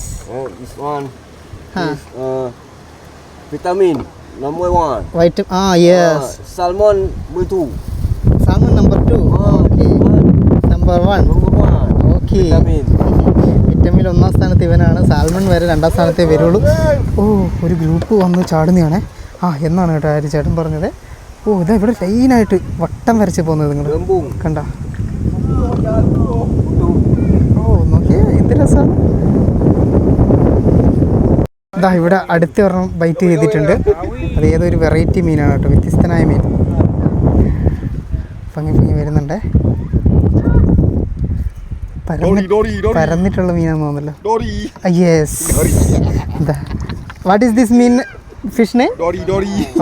Vitamin number 1. Yes. Salmon number 2. Salmon number 2. Okay. Number 1. Okay. Vitamin ഒന്നാം സ്ഥാനത്ത് ഇവനാണ്. സാൽമൺ വരെ രണ്ടാം സ്ഥാനത്തേ വരുള്ളൂ. ഓ, ഒരു ഗ്രൂപ്പ് വന്ന് ചാടുന്നതാണേ. എന്നാണ് കേട്ടോ ആര് ചേട്ടൻ പറഞ്ഞത്. ഓ, ഇതാ ഇവിടെ ലൈനായിട്ട് വട്ടം വരച്ച് പോകുന്നത് നിങ്ങൾ കണ്ട. ഓ, നോക്കിയേ എന്ത് രസമാണ്. ഇതാ ഇവിടെ അടുത്ത ഒരെണ്ണം ബൈറ്റ് ചെയ്തിട്ടുണ്ട്. അത് ഏതൊരു വെറൈറ്റി മീനാണ് കേട്ടോ. വ്യത്യസ്തനായ മീൻ. പങ്ങി വരുന്നുണ്ട്. പരന്നിട്ടുള്ള മീനാന്ന് തോന്നല്ലോ. യെസ്. എന്താ what is this meen fish name?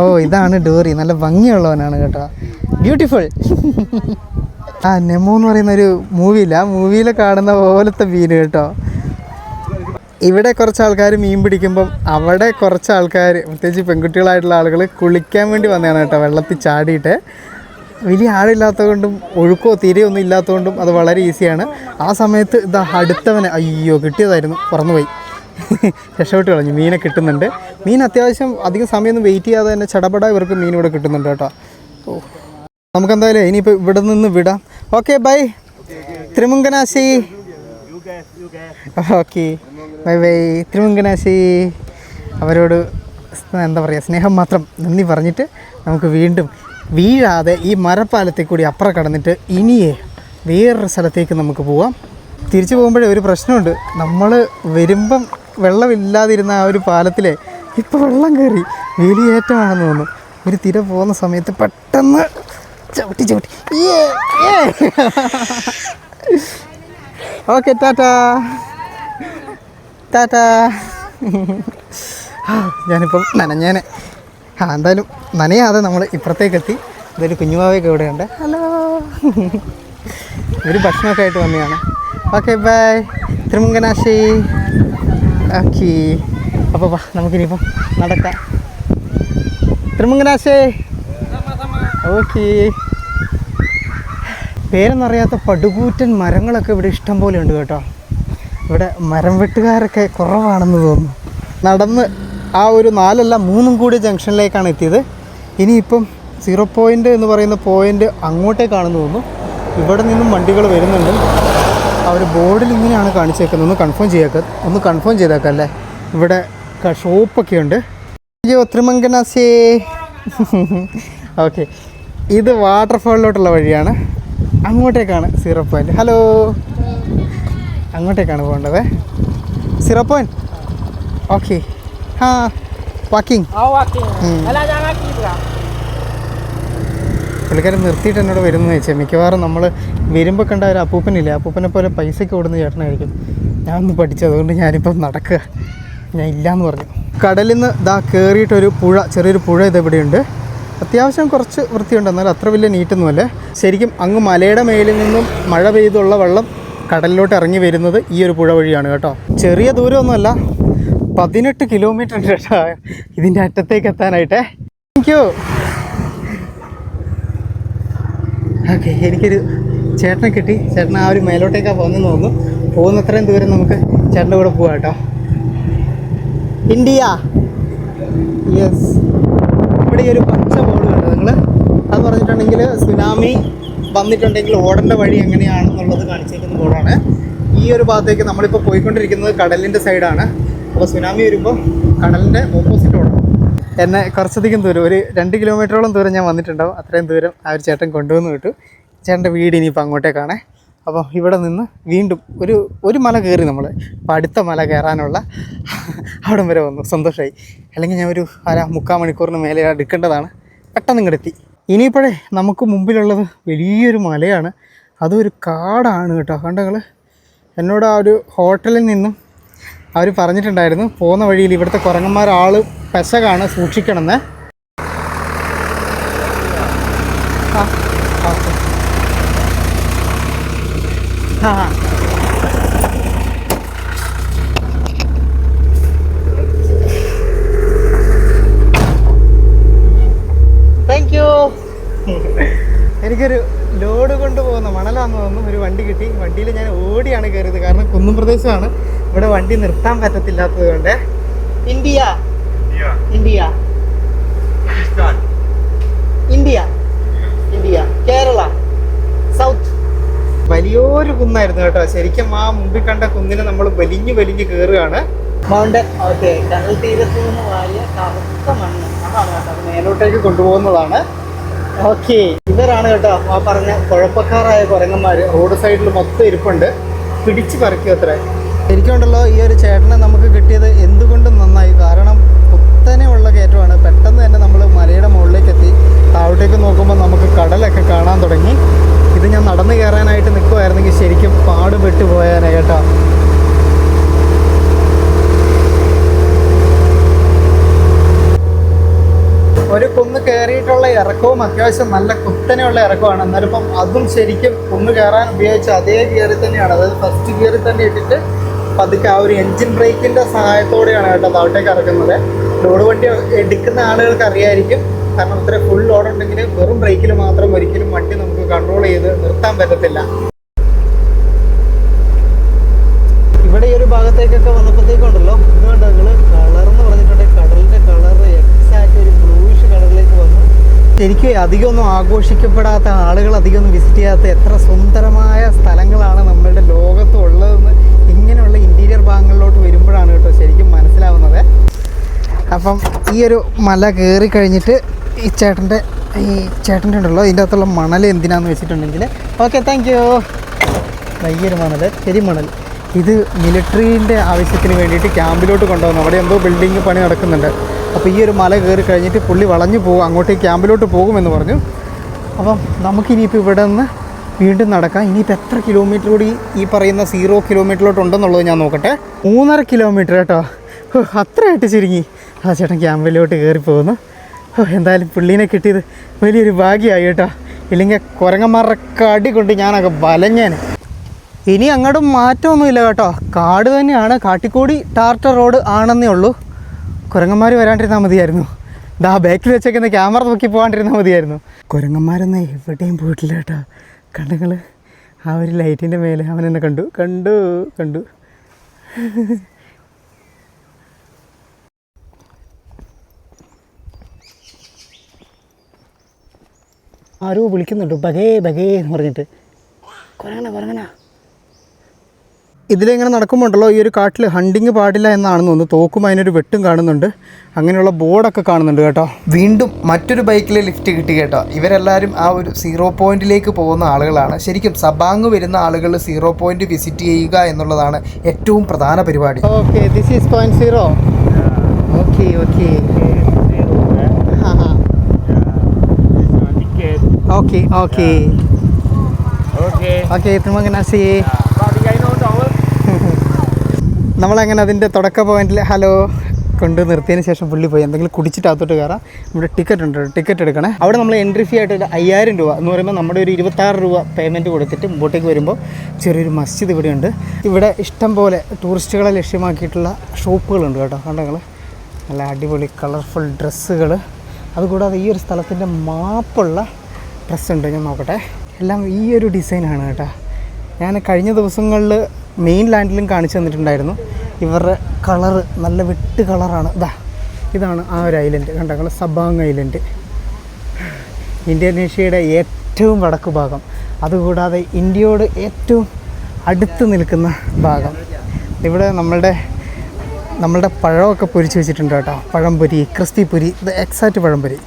ഓ ഇതാണ് ഡോറി. നല്ല ഭംഗിയുള്ളവനാണ് കേട്ടോ. ബ്യൂട്ടിഫുൾ. ആ നെമോ എന്ന് പറയുന്ന ഒരു മൂവിയില്ല, ആ മൂവിയിൽ കാണുന്ന പോലത്തെ മീൻ കേട്ടോ. ഇവിടെ കുറച്ച് ആൾക്കാർ മീൻ പിടിക്കുമ്പം അവിടെ കുറച്ച് ആൾക്കാർ, പ്രത്യേകിച്ച് പെൺകുട്ടികളായിട്ടുള്ള ആളുകൾ കുളിക്കാൻ വേണ്ടി വന്നതാണ് കേട്ടോ. വെള്ളത്തിൽ ചാടിയിട്ട് വലിയ ആഴില്ലാത്തതുകൊണ്ടും ഒഴുക്കോ തീരെയൊന്നും ഇല്ലാത്തതുകൊണ്ടും അത് വളരെ ഈസിയാണ്. ആ സമയത്ത് ഇതാ അടുത്തവനെ അയ്യോ കിട്ടിയതായിരുന്നു, പറന്നുപോയി. രക്ഷപ്പെട്ട് കളഞ്ഞു. മീനെ കിട്ടുന്നുണ്ട്. മീൻ അത്യാവശ്യം അധികം സമയമൊന്നും വെയിറ്റ് ചെയ്യാതെ തന്നെ ചടപട ഇവർക്ക് മീൻ ഇവിടെ കിട്ടുന്നുണ്ട് കേട്ടോ. ഓ നമുക്കെന്തായാലും ഇനിയിപ്പോൾ ഇവിടെ നിന്ന് വിടാം. Okay bye. ത്രിമുങ്കനാശി. ഓക്കെ ബൈ ബൈ ത്രിമുങ്കനാശി. അവരോട് എന്താ പറയുക, സ്നേഹം മാത്രം നന്ദി പറഞ്ഞിട്ട് നമുക്ക് വീണ്ടും വീഴാതെ ഈ മരപ്പാലത്തിൽ കൂടി അപ്പുറം കടന്നിട്ട് ഇനിയേ വേറൊരു സ്ഥലത്തേക്ക് നമുക്ക് പോവാം. തിരിച്ചു പോകുമ്പോഴേ ഒരു പ്രശ്നമുണ്ട്. നമ്മൾ വരുമ്പം വെള്ളമില്ലാതിരുന്ന ആ ഒരു പാലത്തിലെ ഇപ്പോൾ വെള്ളം കയറി വേലിയേറ്റമാണെന്ന് തോന്നുന്നു. ഒരു തിര പോകുന്ന സമയത്ത് പെട്ടെന്ന് ചവിട്ടി ഓക്കെ ടാറ്റാ ടാറ്റാ. ഞാനിപ്പം നനഞ്ഞേനെ. എന്തായാലും നനയാതെ നമ്മൾ ഇപ്പുറത്തേക്കെത്തി. ഇതൊരു കുഞ്ഞുമാവയൊക്കെ ഇവിടെയുണ്ട്. ഹലോ. ഒരു ഭക്ഷണമൊക്കെ ആയിട്ട് വന്നതാണ്. ഓക്കെ ബൈ ത്രിമുങ്കനാശി. ഓക്കെ അപ്പോൾ നമുക്കിനിയിപ്പം നടക്കാം. ത്രിമുങ്കനാശി. ഓക്കെ. പേരെന്നറിയാത്ത പടുകൂറ്റൻ മരങ്ങളൊക്കെ ഇവിടെ ഇഷ്ടം പോലെ ഉണ്ട് കേട്ടോ. ഇവിടെ മരം വെട്ടുകാരൊക്കെ കുറവാണെന്ന് തോന്നുന്നു. നടന്ന് ആ ഒരു 4 അല്ല 3 കൂടി ജംഗ്ഷനിലേക്കാണ് എത്തിയത്. ഇനിയിപ്പം 0 പോയിൻ്റ് എന്ന് പറയുന്ന പോയിൻ്റ് അങ്ങോട്ടേക്കാണെന്ന് തോന്നുന്നു. ഇവിടെ നിന്നും വണ്ടികൾ വരുന്നുണ്ട്. അവർ ബോർഡിൽ ഇങ്ങനെയാണ് കാണിച്ചേക്കുന്നത്. ഒന്ന് കൺഫേം ചെയ്തേക്കാം അല്ലേ. ഇവിടെ ഷോപ്പൊക്കെ ഉണ്ട്. അയ്യോ ത്രിമങ്കനാശേ. ഓക്കെ ഇത് വാട്ടർഫാളിലോട്ടുള്ള വഴിയാണ്. അങ്ങോട്ടേക്കാണ് 0 പോയിൻ്റ്. ഹലോ. അങ്ങോട്ടേക്കാണ് പോകേണ്ടത്. 0 പോയിൻ്റ്. ഓക്കെ. വാക്കിംഗ്. പുള്ളിക്കാരൻ നിർത്തിയിട്ട് എന്നോട് വരുന്നത് വെച്ചാൽ മിക്കവാറും നമ്മൾ വരുമ്പോൾ കണ്ട ഒരു അപ്പൂപ്പനില്ലേ, അപ്പൂപ്പനെ പോലെ പൈസയ്ക്ക് ഓടുന്ന ചേട്ടനായിരിക്കും. ഞാനൊന്ന് പഠിച്ചത്, അതുകൊണ്ട് ഞാനിപ്പം നടക്കുക. ഞാൻ ഇല്ലയെന്ന് പറഞ്ഞു. കടലിൽ നിന്ന് കയറിയിട്ടൊരു പുഴ, ചെറിയൊരു പുഴ ഇതെവിടെയുണ്ട്. അത്യാവശ്യം കുറച്ച് വൃത്തിയുണ്ട്, എന്നാൽ അത്ര വലിയ നീറ്റൊന്നുമല്ല. ശരിക്കും അങ്ങ് മലയുടെ മേലിൽ നിന്നും മഴ പെയ്തുള്ള വെള്ളം കടലിലോട്ട് ഇറങ്ങി വരുന്നത് ഈ ഒരു പുഴ വഴിയാണ് കേട്ടോ. ചെറിയ ദൂരമൊന്നുമല്ല, 18 കിലോമീറ്റർ ഉണ്ട് കേട്ടോ ഇതിൻ്റെ അറ്റത്തേക്ക് എത്താനായിട്ടേ. Thank you. ഓക്കെ എനിക്കൊരു ചേട്ടനെ കിട്ടി. ചേട്ടൻ ആ ഒരു മേലോട്ടേക്കാണ് പോകുന്നതെന്ന് തോന്നുന്നു. പോകുന്നത്രയും ദൂരം നമുക്ക് ചേട്ടൻ്റെ കൂടെ പോവാം കേട്ടോ. ഇന്ത്യ. യെസ്. ഇവിടെ ഈ ഒരു പച്ച ബോർഡ് കണ്ടോ നിങ്ങൾ? അത് പറഞ്ഞിട്ടുണ്ടെങ്കിൽ സുനാമി വന്നിട്ടുണ്ടെങ്കിൽ ഓടേണ്ട വഴി എങ്ങനെയാണെന്നുള്ളത് കാണിച്ചേക്കുന്ന ബോർഡാണ്. ഈ ഒരു ഭാഗത്തേക്ക് നമ്മളിപ്പോൾ പോയിക്കൊണ്ടിരിക്കുന്നത് കടലിൻ്റെ സൈഡാണ്. അപ്പോൾ സുനാമി വരുമ്പോൾ കടലിൻ്റെ ഓപ്പോസിറ്റ് ഓടണം. എന്നെ കുറച്ചധികം ദൂരം, ഒരു 2 കിലോമീറ്ററോളം ദൂരം ഞാൻ വന്നിട്ടുണ്ടാവും. അത്രയും ദൂരം ആ ഒരു ചേട്ടൻ കൊണ്ടുവന്ന് വിട്ടു. ചേട്ടൻ്റെ വീട് ഇനിയിപ്പോൾ അങ്ങോട്ടേക്കാണേ. അപ്പോൾ ഇവിടെ നിന്ന് വീണ്ടും ഒരു മല കയറി നമ്മൾ. അപ്പോൾ അടുത്ത മല കയറാനുള്ള അവിടം വരെ വന്നു. സന്തോഷമായി. അല്ലെങ്കിൽ ഞാൻ ഒരു 3/4 മണിക്കൂറിന് മേലെ എടുക്കേണ്ടതാണ്. പെട്ടെന്ന് ഇങ്ങോട്ടെത്തി. ഇനിയിപ്പോഴേ നമുക്ക് മുമ്പിലുള്ളത് വലിയൊരു മലയാണ്. അതൊരു കാടാണ് കേട്ടോ. കണ്ടങ്ങൾ എന്നോട് ആ ഒരു ഹോട്ടലിൽ നിന്നും അവർ പറഞ്ഞിട്ടുണ്ടായിരുന്നു പോകുന്ന വഴിയിൽ ഇവിടുത്തെ കുരങ്ങന്മാർ പെശകാണ്, സൂക്ഷിക്കണമെന്ന്. Thank you. എനിക്കൊരു ലോഡ് കൊണ്ടുപോകുന്ന മണലാന്ന് തോന്നുന്നു ഒരു വണ്ടി കിട്ടി. വണ്ടിയിൽ ഞാൻ ഓടിയാണ് കയറിയത്, കാരണം കുന്നും പ്രദേശമാണ്. ഇവിടെ വണ്ടി നിർത്താൻ പറ്റത്തില്ലാത്തത് കൊണ്ട്. India India India India Kerala south. വലിയൊരു കുന്നായിരുന്നു കേട്ടോ. ശരിക്കും ആ മുമ്പിൽ കണ്ട കുന്നിനെ നമ്മൾ വലിഞ്ഞു കയറുകയാണ്. മൗണ്ടൻ. ഓക്കെ. കടൽ തീരത്ത് നിന്ന് വാരിയ കറുത്ത മണ്ണ് അതാണ് കേട്ടോ. അത് മേലോട്ടേക്ക് കൊണ്ടുപോകുന്നതാണ്. ഓക്കെ. ഇവരാണ് കേട്ടോ ആ പറഞ്ഞ കുഴപ്പക്കാരായ കുരങ്ങന്മാർ. റോഡ് സൈഡിൽ മൊത്തം ഇരിപ്പുണ്ട്. പിടിച്ച് പറിക്കും അത്രേ. ശരിക്കുണ്ടല്ലോ ഈ ഒരു ചേട്ടനെ നമുക്ക് കിട്ടിയത് എന്തുകൊണ്ടും നന്നായി. കാരണം കുത്തനെ ഉള്ള കയറ്റമാണ്. പെട്ടെന്ന് തന്നെ നമ്മൾ മലയുടെ മുകളിലേക്ക് എത്തി. താഴോട്ടേക്ക് നോക്കുമ്പോൾ നമുക്ക് കടലൊക്കെ കാണാൻ തുടങ്ങി. ഇത് ഇത് ഞാൻ നടന്ന് കയറാനായിട്ട് നിൽക്കുമായിരുന്നെങ്കിൽ ശരിക്കും പാടുപെട്ട് പോയാനേ കേട്ടോ. ഒരു കുന്ന് കയറിയിട്ടുള്ള ഇറക്കവും അത്യാവശ്യം നല്ല കുത്തനെയുള്ള ഇറക്കമാണ്. എന്നാലും ഇപ്പം അതും ശരിക്കും കുന്ന് കയറാൻ ഉപയോഗിച്ച അതേ ഗിയറിൽ തന്നെയാണ്, അതായത് ഫസ്റ്റ് ഗിയറിൽ തന്നെ ഇട്ടിട്ട് പതുക്കെ ആ ഒരു എൻജിൻ ബ്രേക്കിൻ്റെ സഹായത്തോടെയാണ് കേട്ടോ താഴോട്ടേക്ക് ഇറക്കുന്നത്. ലോഡ് വണ്ടി എടുക്കുന്ന ആളുകൾക്ക് അറിയായിരിക്കും, കാരണം ഇത്ര ഫുൾ ലോഡ് ഉണ്ടെങ്കിൽ വെറും ബ്രേക്കിൽ മാത്രം ഒരിക്കലും വണ്ടി നമുക്ക് കൺട്രോൾ ചെയ്ത് നിർത്താൻ പറ്റത്തില്ല. ഇവിടെ ഈ ഒരു ഭാഗത്തേക്കൊക്കെ വന്നപ്പോഴത്തേക്കുണ്ടല്ലോ, ഇതുകൊണ്ട് നിങ്ങൾ കളർന്ന് പറഞ്ഞിട്ടുണ്ടെങ്കിൽ കടലിൻ്റെ കളർ എക്സാക്റ്റ് ഒരു ബ്ലൂയിഷ് കളറിലേക്ക് വന്നു. ശരിക്കും അധികമൊന്നും ആഘോഷിക്കപ്പെടാത്ത ആളുകൾ അധികമൊന്നും വിസിറ്റ് ചെയ്യാത്ത എത്ര സുന്ദരമായ സ്ഥലങ്ങളാണ് നമ്മളുടെ ലോകത്തുള്ളതെന്ന് ഇങ്ങനെയുള്ള ഇൻറ്റീരിയർ ഭാഗങ്ങളിലോട്ട് വരുമ്പോഴാണ് കേട്ടോ ശരിക്കും മനസ്സിലാവുന്നത്. അപ്പം ഈ ഒരു മല കയറി കഴിഞ്ഞിട്ട് ഈ ചേട്ടൻ്റെ ഉണ്ടല്ലോ ഇതിൻ്റെ അകത്തുള്ള മണൽ എന്തിനാന്ന് വെച്ചിട്ടുണ്ടെങ്കിൽ, ഓക്കെ താങ്ക് യു. വലിയൊരു മണൽ, ശരി മണൽ. ഇത് മിലിറ്ററീൻ്റെ ആവശ്യത്തിന് വേണ്ടിയിട്ട് ക്യാമ്പിലോട്ട് കൊണ്ടുവന്നു. അവിടെ എന്തോ ബിൽഡിങ് പണി നടക്കുന്നുണ്ട്. അപ്പോൾ ഈ ഒരു മല കയറി കഴിഞ്ഞിട്ട് പുള്ളി വളഞ്ഞു പോകും, അങ്ങോട്ടേക്ക് ക്യാമ്പിലോട്ട് പോകുമെന്ന് പറഞ്ഞു. അപ്പം നമുക്കിനിയിപ്പോൾ ഇവിടെ നിന്ന് വീണ്ടും നടക്കാം. ഇനിയിപ്പോൾ എത്ര കിലോമീറ്റർ കൂടി ഈ പറയുന്ന 0 കിലോമീറ്ററിലോട്ട് ഉണ്ടെന്നുള്ളത് ഞാൻ നോക്കട്ടെ. 3.5 കിലോമീറ്റർ കേട്ടോ. അത്രയായിട്ട് ചുരുങ്ങി. ആ ചേട്ടൻ ക്യാമ്പിലോട്ട് കയറി പോകുന്നു. എന്തായാലും പുള്ളീനെ കിട്ടിയത് വലിയൊരു ഭാഗ്യമായി കേട്ടോ. ഇല്ലെങ്കിൽ കുരങ്ങന്മാരുടെ കടി കൊണ്ട് ഞാനൊക്കെ വലഞ്ഞേനെ. ഇനി അങ്ങോട്ടും മാറ്റമൊന്നുമില്ല കേട്ടോ, കാട് തന്നെയാണ്. കാട്ടിക്കൂടി ടാർട്ടർ റോഡ് ആണെന്നേ ഉള്ളൂ. കുരങ്ങന്മാർ വരാണ്ടിരുന്നാൽ മതിയായിരുന്നു. ദാ ബാക്കിൽ വെച്ചേക്കുന്ന ക്യാമറ നോക്കി പോകാണ്ടിരുന്നാൽ മതിയായിരുന്നു. കുരങ്ങന്മാരൊന്നും എവിടെയും പോയിട്ടില്ല കേട്ടോ. കണ്ടങ്ങൾ ആ ഒരു ലൈറ്റിൻ്റെ മേലെ അവനെന്നെ കണ്ടു. ആരോ വിളിക്കുന്നുണ്ട്, ബഗേ എന്ന് പറഞ്ഞിട്ട്. കുരങ്ങന ഇതിലിങ്ങനെ നടക്കുമ്പോണ്ടല്ലോ ഈ ഒരു കാട്ടിൽ ഹണ്ടിങ് പാടില്ല എന്നാണെന്ന് തോന്നുന്നു. തോക്കും അതിനൊരു വെട്ടും കാണുന്നുണ്ട്, അങ്ങനെയുള്ള ബോർഡൊക്കെ കാണുന്നുണ്ട് കേട്ടോ. വീണ്ടും മറ്റൊരു ബൈക്കിൽ ലിഫ്റ്റ് കിട്ടി കേട്ടോ. ഇവരെല്ലാവരും ആ ഒരു 0 പോയിന്റിലേക്ക് പോകുന്ന ആളുകളാണ്. ശരിക്കും സബാങ് വരുന്ന ആളുകൾ 0 പോയിന്റ് വിസിറ്റ് ചെയ്യുക എന്നുള്ളതാണ് ഏറ്റവും പ്രധാന പരിപാടി. Okay, this is point 0. Okay terima kasih. നമ്മളങ്ങനെ അതിൻ്റെ തുടക്ക പോയിന്റിൽ ഹലോ കൊണ്ട് നിർത്തിയതിന് ശേഷം പുള്ളി പോയി എന്തെങ്കിലും കുടിച്ചിട്ട് അകത്തോട്ട് കയറാം. നമ്മുടെ ടിക്കറ്റ് എടുക്കണേ. അവിടെ നമ്മൾ എൻട്രി ഫീ ആയിട്ട് 5000 രൂപ എന്ന് പറയുമ്പോൾ നമ്മുടെ ഒരു 26 രൂപ പേയ്മെൻറ്റ് കൊടുത്തിട്ട് മുമ്പോട്ടേക്ക് വരുമ്പോൾ ചെറിയൊരു മസ്ജിദ് ഇവിടെയുണ്ട്. ഇവിടെ ഇഷ്ടം പോലെ ടൂറിസ്റ്റുകളെ ലക്ഷ്യമാക്കിയിട്ടുള്ള ഷോപ്പുകളുണ്ട് കേട്ടോ. കണ്ടങ്ങൾ നല്ല അടിപൊളി കളർഫുൾ ഡ്രസ്സുകൾ. അതുകൂടാതെ ഈ ഒരു സ്ഥലത്തിൻ്റെ മാപ്പുള്ള ഡ്രസ്സുണ്ട്. ഞാൻ നോക്കട്ടെ, എല്ലാം ഈ ഒരു ഡിസൈനാണ് കേട്ടോ. ഞാൻ കഴിഞ്ഞ ദിവസങ്ങളിൽ മെയിൻ ലാൻഡിലും കാണിച്ചു തന്നിട്ടുണ്ടായിരുന്നു. ഇവരുടെ കളറ് നല്ല വെട്ട് കളറാണ്. ഇതാണ് ആ ഒരു ഐലൻഡ് കണ്ടങ്ങൾ, സബാങ് ഐലൻഡ്, ഇന്തോനേഷ്യയുടെ ഏറ്റവും വടക്ക് ഭാഗം. അതുകൂടാതെ ഇന്ത്യയോട് ഏറ്റവും അടുത്ത് നിൽക്കുന്ന ഭാഗം. ഇവിടെ നമ്മളുടെ പഴമൊക്കെ പൊരിച്ച് വെച്ചിട്ടുണ്ട് കേട്ടോ. പഴംപൊരി, ക്രിസ്പി പൊരി, ഇത് എക്സാക്റ്റ് പഴംപൊരി.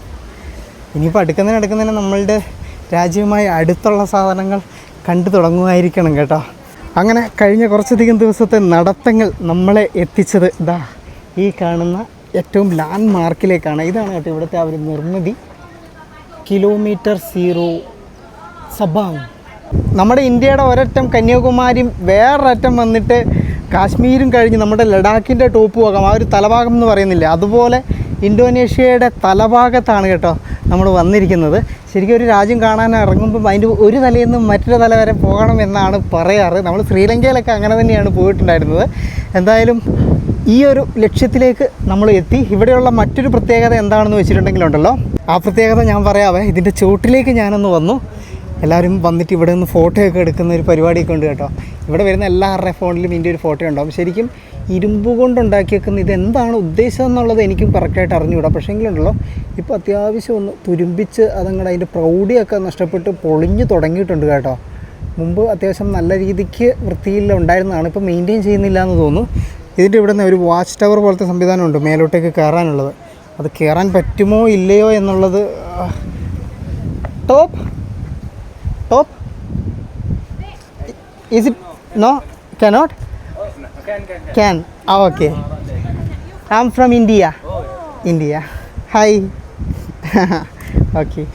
ഇനിയിപ്പോൾ അടുക്കുന്നതിന് നമ്മളുടെ രാജ്യവുമായി അടുത്തുള്ള സാധനങ്ങൾ കണ്ടു തുടങ്ങുമായിരിക്കണം കേട്ടോ. അങ്ങനെ കഴിഞ്ഞ കുറച്ചധികം ദിവസത്തെ നടത്തങ്ങൾ നമ്മളെ എത്തിച്ചത് ഈ കാണുന്ന ഏറ്റവും ലാൻഡ് മാർക്കിലേക്കാണ്. ഇതാണ് കേട്ടോ ഇവിടുത്തെ ആ ഒരു നിർമ്മിതി. കിലോമീറ്റർ 0 സബാങ്. നമ്മുടെ ഇന്ത്യയുടെ ഒരറ്റം കന്യാകുമാരിയും വേറൊരറ്റം വന്നിട്ട് കാശ്മീരും കഴിഞ്ഞ് നമ്മുടെ ലഡാക്കിൻ്റെ ടോപ്പ് ഭാഗം, ആ ഒരു തലഭാഗം എന്ന് പറയുന്നില്ല, അതുപോലെ ഇന്തോനേഷ്യയുടെ തലഭാഗത്താണ് കേട്ടോ നമ്മൾ വന്നിരിക്കുന്നത്. ശരിക്കും ഒരു രാജ്യം കാണാൻ ഇറങ്ങുമ്പം അതിൻ്റെ ഒരു തലയിൽ നിന്ന് മറ്റൊരു തല വരെ പോകണം എന്നാണ് പറയാറ്. നമ്മൾ ശ്രീലങ്കയിലൊക്കെ അങ്ങനെ തന്നെയാണ് പോയിട്ടുണ്ടായിരുന്നത്. എന്തായാലും ഈ ഒരു ലക്ഷ്യത്തിലേക്ക് നമ്മൾ എത്തി. ഇവിടെയുള്ള മറ്റൊരു പ്രത്യേകത എന്താണെന്ന് വെച്ചിട്ടുണ്ടെങ്കിലുണ്ടല്ലോ, ആ പ്രത്യേകത ഞാൻ പറയാവേ. ഇതിൻ്റെ ചുവട്ടിലേക്ക് ഞാനൊന്ന് വന്നു. എല്ലാവരും വന്നിട്ട് ഇവിടെ നിന്ന് ഫോട്ടോയൊക്കെ എടുക്കുന്ന ഒരു പരിപാടിയൊക്കെ ഉണ്ട് കേട്ടോ. ഇവിടെ വരുന്ന എല്ലാവരുടെ ഫോണിലും ഇതിൻ്റെ ഒരു ഫോട്ടോ ഉണ്ടാകും. ശരിക്കും ഇരുമ്പ് കൊണ്ടുണ്ടാക്കിയേക്കുന്ന ഇതെന്താണ് ഉദ്ദേശം എന്നുള്ളത് എനിക്കും കറക്റ്റായിട്ട് അറിഞ്ഞുകൂടാ. പക്ഷേങ്കിലുണ്ടല്ലോ ഇപ്പോൾ അത്യാവശ്യം ഒന്ന് തുരുമ്പിച്ച് അതങ്ങടെ അതിൻ്റെ പ്രൗഢിയൊക്കെ നഷ്ടപ്പെട്ട് പൊളിഞ്ഞു തുടങ്ങിയിട്ടുണ്ട് കേട്ടോ. മുമ്പ് അത്യാവശ്യം നല്ല രീതിക്ക് വൃത്തിയിൽ ഉണ്ടായിരുന്നതാണ്, ഇപ്പോൾ മെയിൻറ്റെയിൻ ചെയ്യുന്നില്ല എന്ന് തോന്നുന്നു. ഇതിൻ്റെ ഇവിടെ നിന്ന് ഒരു വാച്ച് ടവർ പോലത്തെ സംവിധാനമുണ്ട് മേലോട്ടേക്ക് കയറാനുള്ളത്. അത് കയറാൻ പറ്റുമോ ഇല്ലയോ എന്നുള്ളത്. Top is it no cannot can okay I'm from India hi okay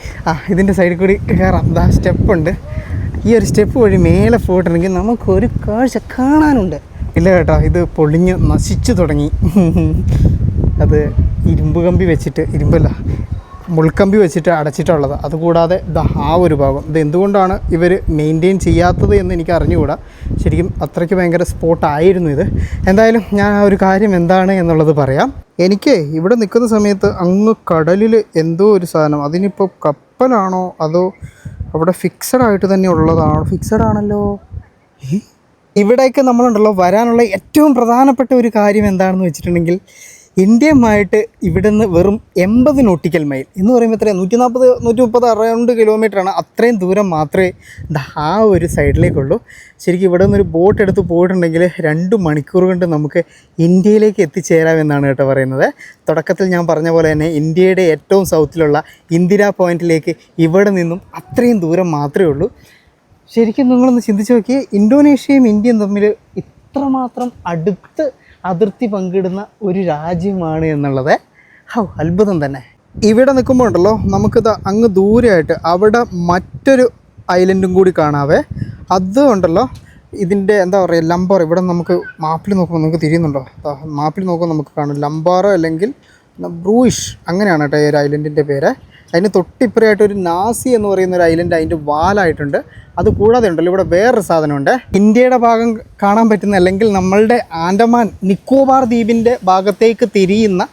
ഇതിൻ്റെ സൈഡിൽ കൂടി കയറാം. സ്റ്റെപ്പുണ്ട്. ഈ ഒരു സ്റ്റെപ്പ് വഴി മേലെ പോയിട്ടുണ്ടെങ്കിൽ നമുക്കൊരു കാഴ്ച കാണാനുണ്ട്. ഇല്ല കേട്ടോ, ഇത് പൊളിഞ്ഞ് നശിച്ചു തുടങ്ങി. അത് ഇരുമ്പ് കമ്പി വെച്ചിട്ട്, ഇരുമ്പല്ല മുൾക്കമ്പി വെച്ചിട്ട് അടച്ചിട്ടുള്ളത്. അതുകൂടാതെ ആ ഒരു ഭാഗം ഇത് എന്തുകൊണ്ടാണ് ഇവർ മെയിൻറ്റെയിൻ ചെയ്യാത്തത് എന്ന് എനിക്ക് അറിഞ്ഞുകൂടാ. ശരിക്കും അത്രയ്ക്ക് ഭയങ്കര സ്പോട്ടായിരുന്നു ഇത്. എന്തായാലും ഞാൻ ആ ഒരു കാര്യം എന്താണ് എന്നുള്ളത് പറയാം. എനിക്ക് ഇവിടെ നിൽക്കുന്ന സമയത്ത് അങ്ങ് കടലിൽ എന്തോ ഒരു സാധനം, അതിനിപ്പോൾ കപ്പലാണോ അതോ അവിടെ ഫിക്സഡ് ആയിട്ട് തന്നെ ഉള്ളതാണോ? ഫിക്സഡ് ആണല്ലോ. ഇവിടേക്ക് നമ്മളുണ്ടല്ലോ വരാനുള്ള ഏറ്റവും പ്രധാനപ്പെട്ട ഒരു കാര്യം എന്താണെന്ന് വെച്ചിട്ടുണ്ടെങ്കിൽ, ഇന്ത്യയുമായിട്ട് ഇവിടെ നിന്ന് വെറും 80 നോട്ടിക്കൽ മൈൽ എന്ന് പറയുമ്പോൾ എത്രയാണ്, 140-130 അറൗണ്ട് കിലോമീറ്ററാണ്. അത്രയും ദൂരം മാത്രമേ ആ ഒരു സൈഡിലേക്കുള്ളൂ. ശരിക്കും ഇവിടെ നിന്നൊരു ബോട്ട് എടുത്ത് പോയിട്ടുണ്ടെങ്കിൽ 2 മണിക്കൂർ കൊണ്ട് നമുക്ക് ഇന്ത്യയിലേക്ക് എത്തിച്ചേരാമെന്നാണ് കേട്ടോ പറയുന്നത്. തുടക്കത്തിൽ ഞാൻ പറഞ്ഞ പോലെ തന്നെ ഇന്ത്യയുടെ ഏറ്റവും സൗത്തിലുള്ള ഇന്ദിരാ പോയിൻറ്റിലേക്ക് ഇവിടെ നിന്നും അത്രയും ദൂരം മാത്രമേ ഉള്ളൂ. ശരിക്കും നിങ്ങളൊന്ന് ചിന്തിച്ച് നോക്കിയേ, ഇന്തോനേഷ്യയും ഇന്ത്യയും തമ്മിൽ ഇത്രമാത്രം അടുത്ത് അതിർത്തി പങ്കിടുന്ന ഒരു രാജ്യമാണ് എന്നുള്ളത് അത്ഭുതം തന്നെ. ഇവിടെ നിൽക്കുമ്പോൾ ഉണ്ടല്ലോ നമുക്കിത് അങ്ങ് ദൂരെയായിട്ട് അവിടെ മറ്റൊരു ഐലൻഡും കൂടി കാണാവേ. അതുകൊണ്ടല്ലോ ഇതിൻ്റെ എന്താ പറയുക, ലംബാർ. ഇവിടെ നമുക്ക് മാപ്പിൽ നോക്കുമ്പോൾ നമുക്ക് തിരിയുന്നുണ്ടോ? മാപ്പിൽ നോക്കുമ്പോൾ നമുക്ക് കാണും ലംബാറോ അല്ലെങ്കിൽ ബ്രൂയിഷ്, അങ്ങനെയാണ് കേട്ടോ ഈ ഒരു ഐലൻഡിൻ്റെ പേര്. അതിന് തൊട്ടിപ്പുറയായിട്ടൊരു നാസി എന്ന് പറയുന്ന ഒരു ഐലൻഡ് അതിൻ്റെ വാലായിട്ടുണ്ട്. അത് കൂടാതെ ഉണ്ടല്ലോ ഇവിടെ വേറൊരു സാധനമുണ്ട്. ഇന്ത്യയുടെ ഭാഗം കാണാൻ പറ്റുന്ന, അല്ലെങ്കിൽ നമ്മളുടെ ആൻഡമാൻ നിക്കോബാർ ദ്വീപിൻ്റെ ഭാഗത്തേക്ക് തിരിയുന്ന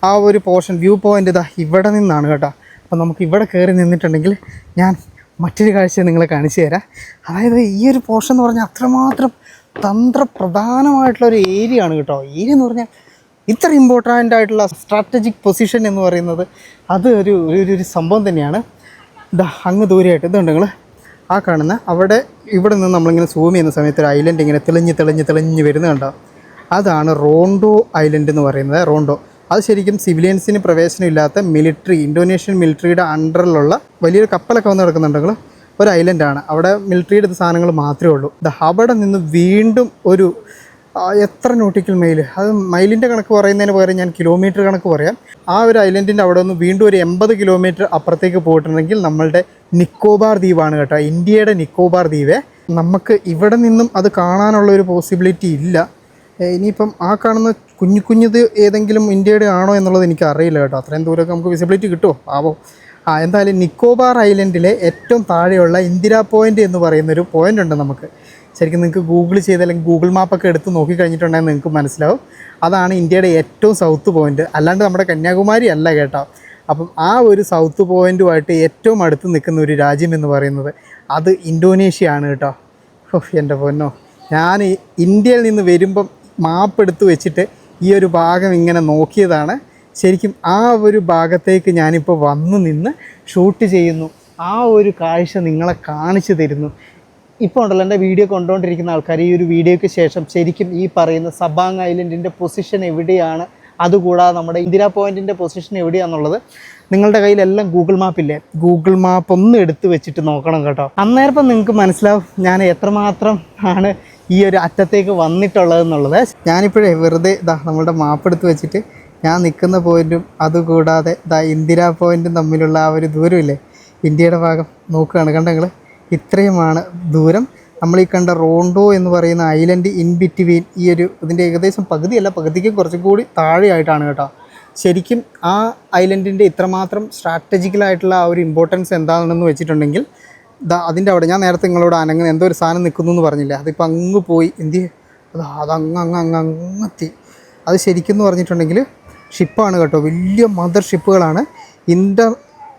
ആ ഒരു പോർഷൻ, വ്യൂ പോയിൻ്റ് ഇതാ ഇവിടെ നിന്നാണ് കേട്ടോ. അപ്പോൾ നമുക്ക് ഇവിടെ കയറി നിന്നിട്ടുണ്ടെങ്കിൽ ഞാൻ മറ്റൊരു കാഴ്ച നിങ്ങളെ കാണിച്ചു തരാം. അതായത് ഈ ഒരു പോർഷൻ എന്ന് പറഞ്ഞാൽ അത്രമാത്രം തന്ത്രപ്രധാനമായിട്ടുള്ളൊരു ഏരിയ ആണ് കേട്ടോ. ഏരിയ എന്ന് പറഞ്ഞാൽ ഇത്ര ഇമ്പോർട്ടൻ്റ് ആയിട്ടുള്ള സ്ട്രാറ്റജിക് പൊസിഷൻ എന്ന് പറയുന്നത് അത് ഒരു സംഭവം തന്നെയാണ്. ഇതാ അങ്ങ് ദൂരെയായിട്ട് ഇതുണ്ട് നിങ്ങൾ ആ കാണുന്ന അവിടെ, ഇവിടെ നിന്ന് നമ്മളിങ്ങനെ സൂം ചെയ്യുന്ന സമയത്ത് ഒരു ഐലൻഡ് ഇങ്ങനെ തെളിഞ്ഞ് വരുന്നത് കണ്ടോ. അതാണ് റോണ്ടോ ഐലൻഡ് എന്ന് പറയുന്നത്. റോണ്ടോ അത് ശരിക്കും സിവിലിയൻസിന് പ്രവേശനമില്ലാത്ത മിലിറ്ററി, ഇന്തോനേഷ്യൻ മിലിറ്ററിയുടെ അണ്ടറിലുള്ള വലിയൊരു കപ്പലൊക്കെ വന്ന് കിടക്കുന്നുണ്ടെങ്കിൽ ഒരു ഐലൻഡാണ്. അവിടെ മിലിറ്ററിയുടെ സാധനങ്ങൾ മാത്രമേ ഉള്ളൂ. അവിടെ നിന്ന് വീണ്ടും ഒരു എത്ര നോട്ടിക്കൽ മൈൽ, അത് മൈലിൻ്റെ കണക്ക് പറയുന്നതിന് പകരം ഞാൻ കിലോമീറ്റർ കണക്ക് പറയാം. ആ ഒരു ഐലൻഡിൻ്റെ അവിടെ നിന്ന് വീണ്ടും ഒരു 80 കിലോമീറ്റർ അപ്പുറത്തേക്ക് പോയിട്ടുണ്ടെങ്കിൽ നമ്മളുടെ നിക്കോബാർ ദ്വീപാണ് കേട്ടോ, ഇന്ത്യയുടെ നിക്കോബാർ ദ്വീപ്. നമുക്ക് ഇവിടെ നിന്നും അത് കാണാനുള്ള ഒരു പോസിബിലിറ്റി ഇല്ല. ഇനിയിപ്പം ആ കാണുന്ന കുഞ്ഞുത് ഏതെങ്കിലും ഇന്ത്യയുടെ ആണോ എന്നുള്ളത് എനിക്ക് അറിയില്ല കേട്ടോ. അത്രയും ദൂരമൊക്കെ നമുക്ക് വിസിബിലിറ്റി കിട്ടുമോ ആവോ? എന്തായാലും നിക്കോബാർ ഐലൻഡിലെ ഏറ്റവും താഴെയുള്ള ഇന്ദിരാ പോയിൻ്റ് എന്ന് പറയുന്നൊരു പോയിൻ്റ് ഉണ്ട്. നമുക്ക് ശരിക്കും നിങ്ങൾക്ക് ഗൂഗിൾ ചെയ്ത് അല്ലെങ്കിൽ ഗൂഗിൾ മാപ്പൊക്കെ എടുത്ത് നോക്കിക്കഴിഞ്ഞിട്ടുണ്ടെങ്കിൽ നിങ്ങൾക്ക് മനസ്സിലാവും. അതാണ് ഇന്ത്യയുടെ ഏറ്റവും സൗത്ത് പോയിൻ്റ്, അല്ലാണ്ട് നമ്മുടെ കന്യാകുമാരി അല്ല കേട്ടോ. അപ്പം ആ ഒരു സൗത്ത് പോയിൻറ്റുമായിട്ട് ഏറ്റവും അടുത്ത് നിൽക്കുന്ന ഒരു രാജ്യം എന്ന് പറയുന്നത് അത് ഇന്തോനേഷ്യ ആണ് കേട്ടോ. എൻ്റെ പൊന്നോ, ഞാൻ ഇന്ത്യയിൽ നിന്ന് വരുമ്പം മാപ്പ് എടുത്ത് വെച്ചിട്ട് ഈ ഒരു ഭാഗം ഇങ്ങനെ നോക്കിയതാണ്. ശരിക്കും ആ ഒരു ഭാഗത്തേക്ക് ഞാനിപ്പോൾ വന്ന് നിന്ന് ഷൂട്ട് ചെയ്യുന്നു. ആ ഒരു കാഴ്ച നിങ്ങളെ കാണിച്ചു തരുന്നു. ഇപ്പോൾ ഉണ്ടല്ലോ എൻ്റെ വീഡിയോ കണ്ടുകൊണ്ടിരിക്കുന്ന ആൾക്കാർ ഈ ഒരു വീഡിയോയ്ക്ക് ശേഷം ശരിക്കും ഈ പറയുന്ന സബാങ് ഐലൻഡിൻ്റെ പൊസിഷൻ എവിടെയാണ്, അതുകൂടാതെ നമ്മുടെ ഇന്ദിരാ പോയിൻറ്റിൻ്റെ പൊസിഷൻ എവിടെയാണെന്നുള്ളത് നിങ്ങളുടെ കയ്യിലെല്ലാം ഗൂഗിൾ മാപ്പില്ലേ, ഗൂഗിൾ മാപ്പ് ഒന്ന് എടുത്ത് വെച്ചിട്ട് നോക്കണം കേട്ടോ. അന്നേരം നിങ്ങൾക്ക് മനസ്സിലാവും ഞാൻ എത്രമാത്രം ആണ് ഈ ഒരു അറ്റത്തേക്ക് വന്നിട്ടുള്ളതെന്നുള്ളത്. ഞാനിപ്പോഴേ വെറുതെ നമ്മളുടെ മാപ്പ് എടുത്ത് വെച്ചിട്ട് ഞാൻ നിൽക്കുന്ന പോയിൻറ്റും അതുകൂടാതെ ഇന്ദിരാ പോയിൻറ്റും തമ്മിലുള്ള ആ ഒരു ദൂരമില്ലേ, ഇന്ത്യയുടെ ഭാഗം നോക്കുകയാണ്. കണ്ടെങ്കിൽ ഇത്രയുമാണ് ദൂരം. നമ്മൾ ഈ കണ്ട റോണ്ടോ എന്ന് പറയുന്ന ഐലൻഡ് ഇൻ ബിറ്റ്വീൻ ഈ ഒരു ഇതിൻ്റെ ഏകദേശം പകുതിയല്ല, പകുതിക്ക് കുറച്ചും കൂടി താഴെയായിട്ടാണ് കേട്ടോ. ശരിക്കും ആ ഐലൻഡിൻ്റെ ഇത്രമാത്രം സ്ട്രാറ്റജിക്കലായിട്ടുള്ള ആ ഒരു ഇമ്പോർട്ടൻസ് എന്താണെന്ന് വെച്ചിട്ടുണ്ടെങ്കിൽ അതിൻ്റെ അവിടെ ഞാൻ നേരത്തെ നിങ്ങളോട് അനങ്ങുന്ന എന്തോ ഒരു സാധനം നിൽക്കുന്നു എന്ന് പറഞ്ഞില്ലേ, അതിപ്പോൾ അങ്ങ് പോയി ഇന്ത്യ അതങ്ങെത്തി. അത് ശരിക്കും എന്ന് പറഞ്ഞിട്ടുണ്ടെങ്കിൽ ഷിപ്പാണ് കേട്ടോ, വലിയ മദർ ഷിപ്പുകളാണ്.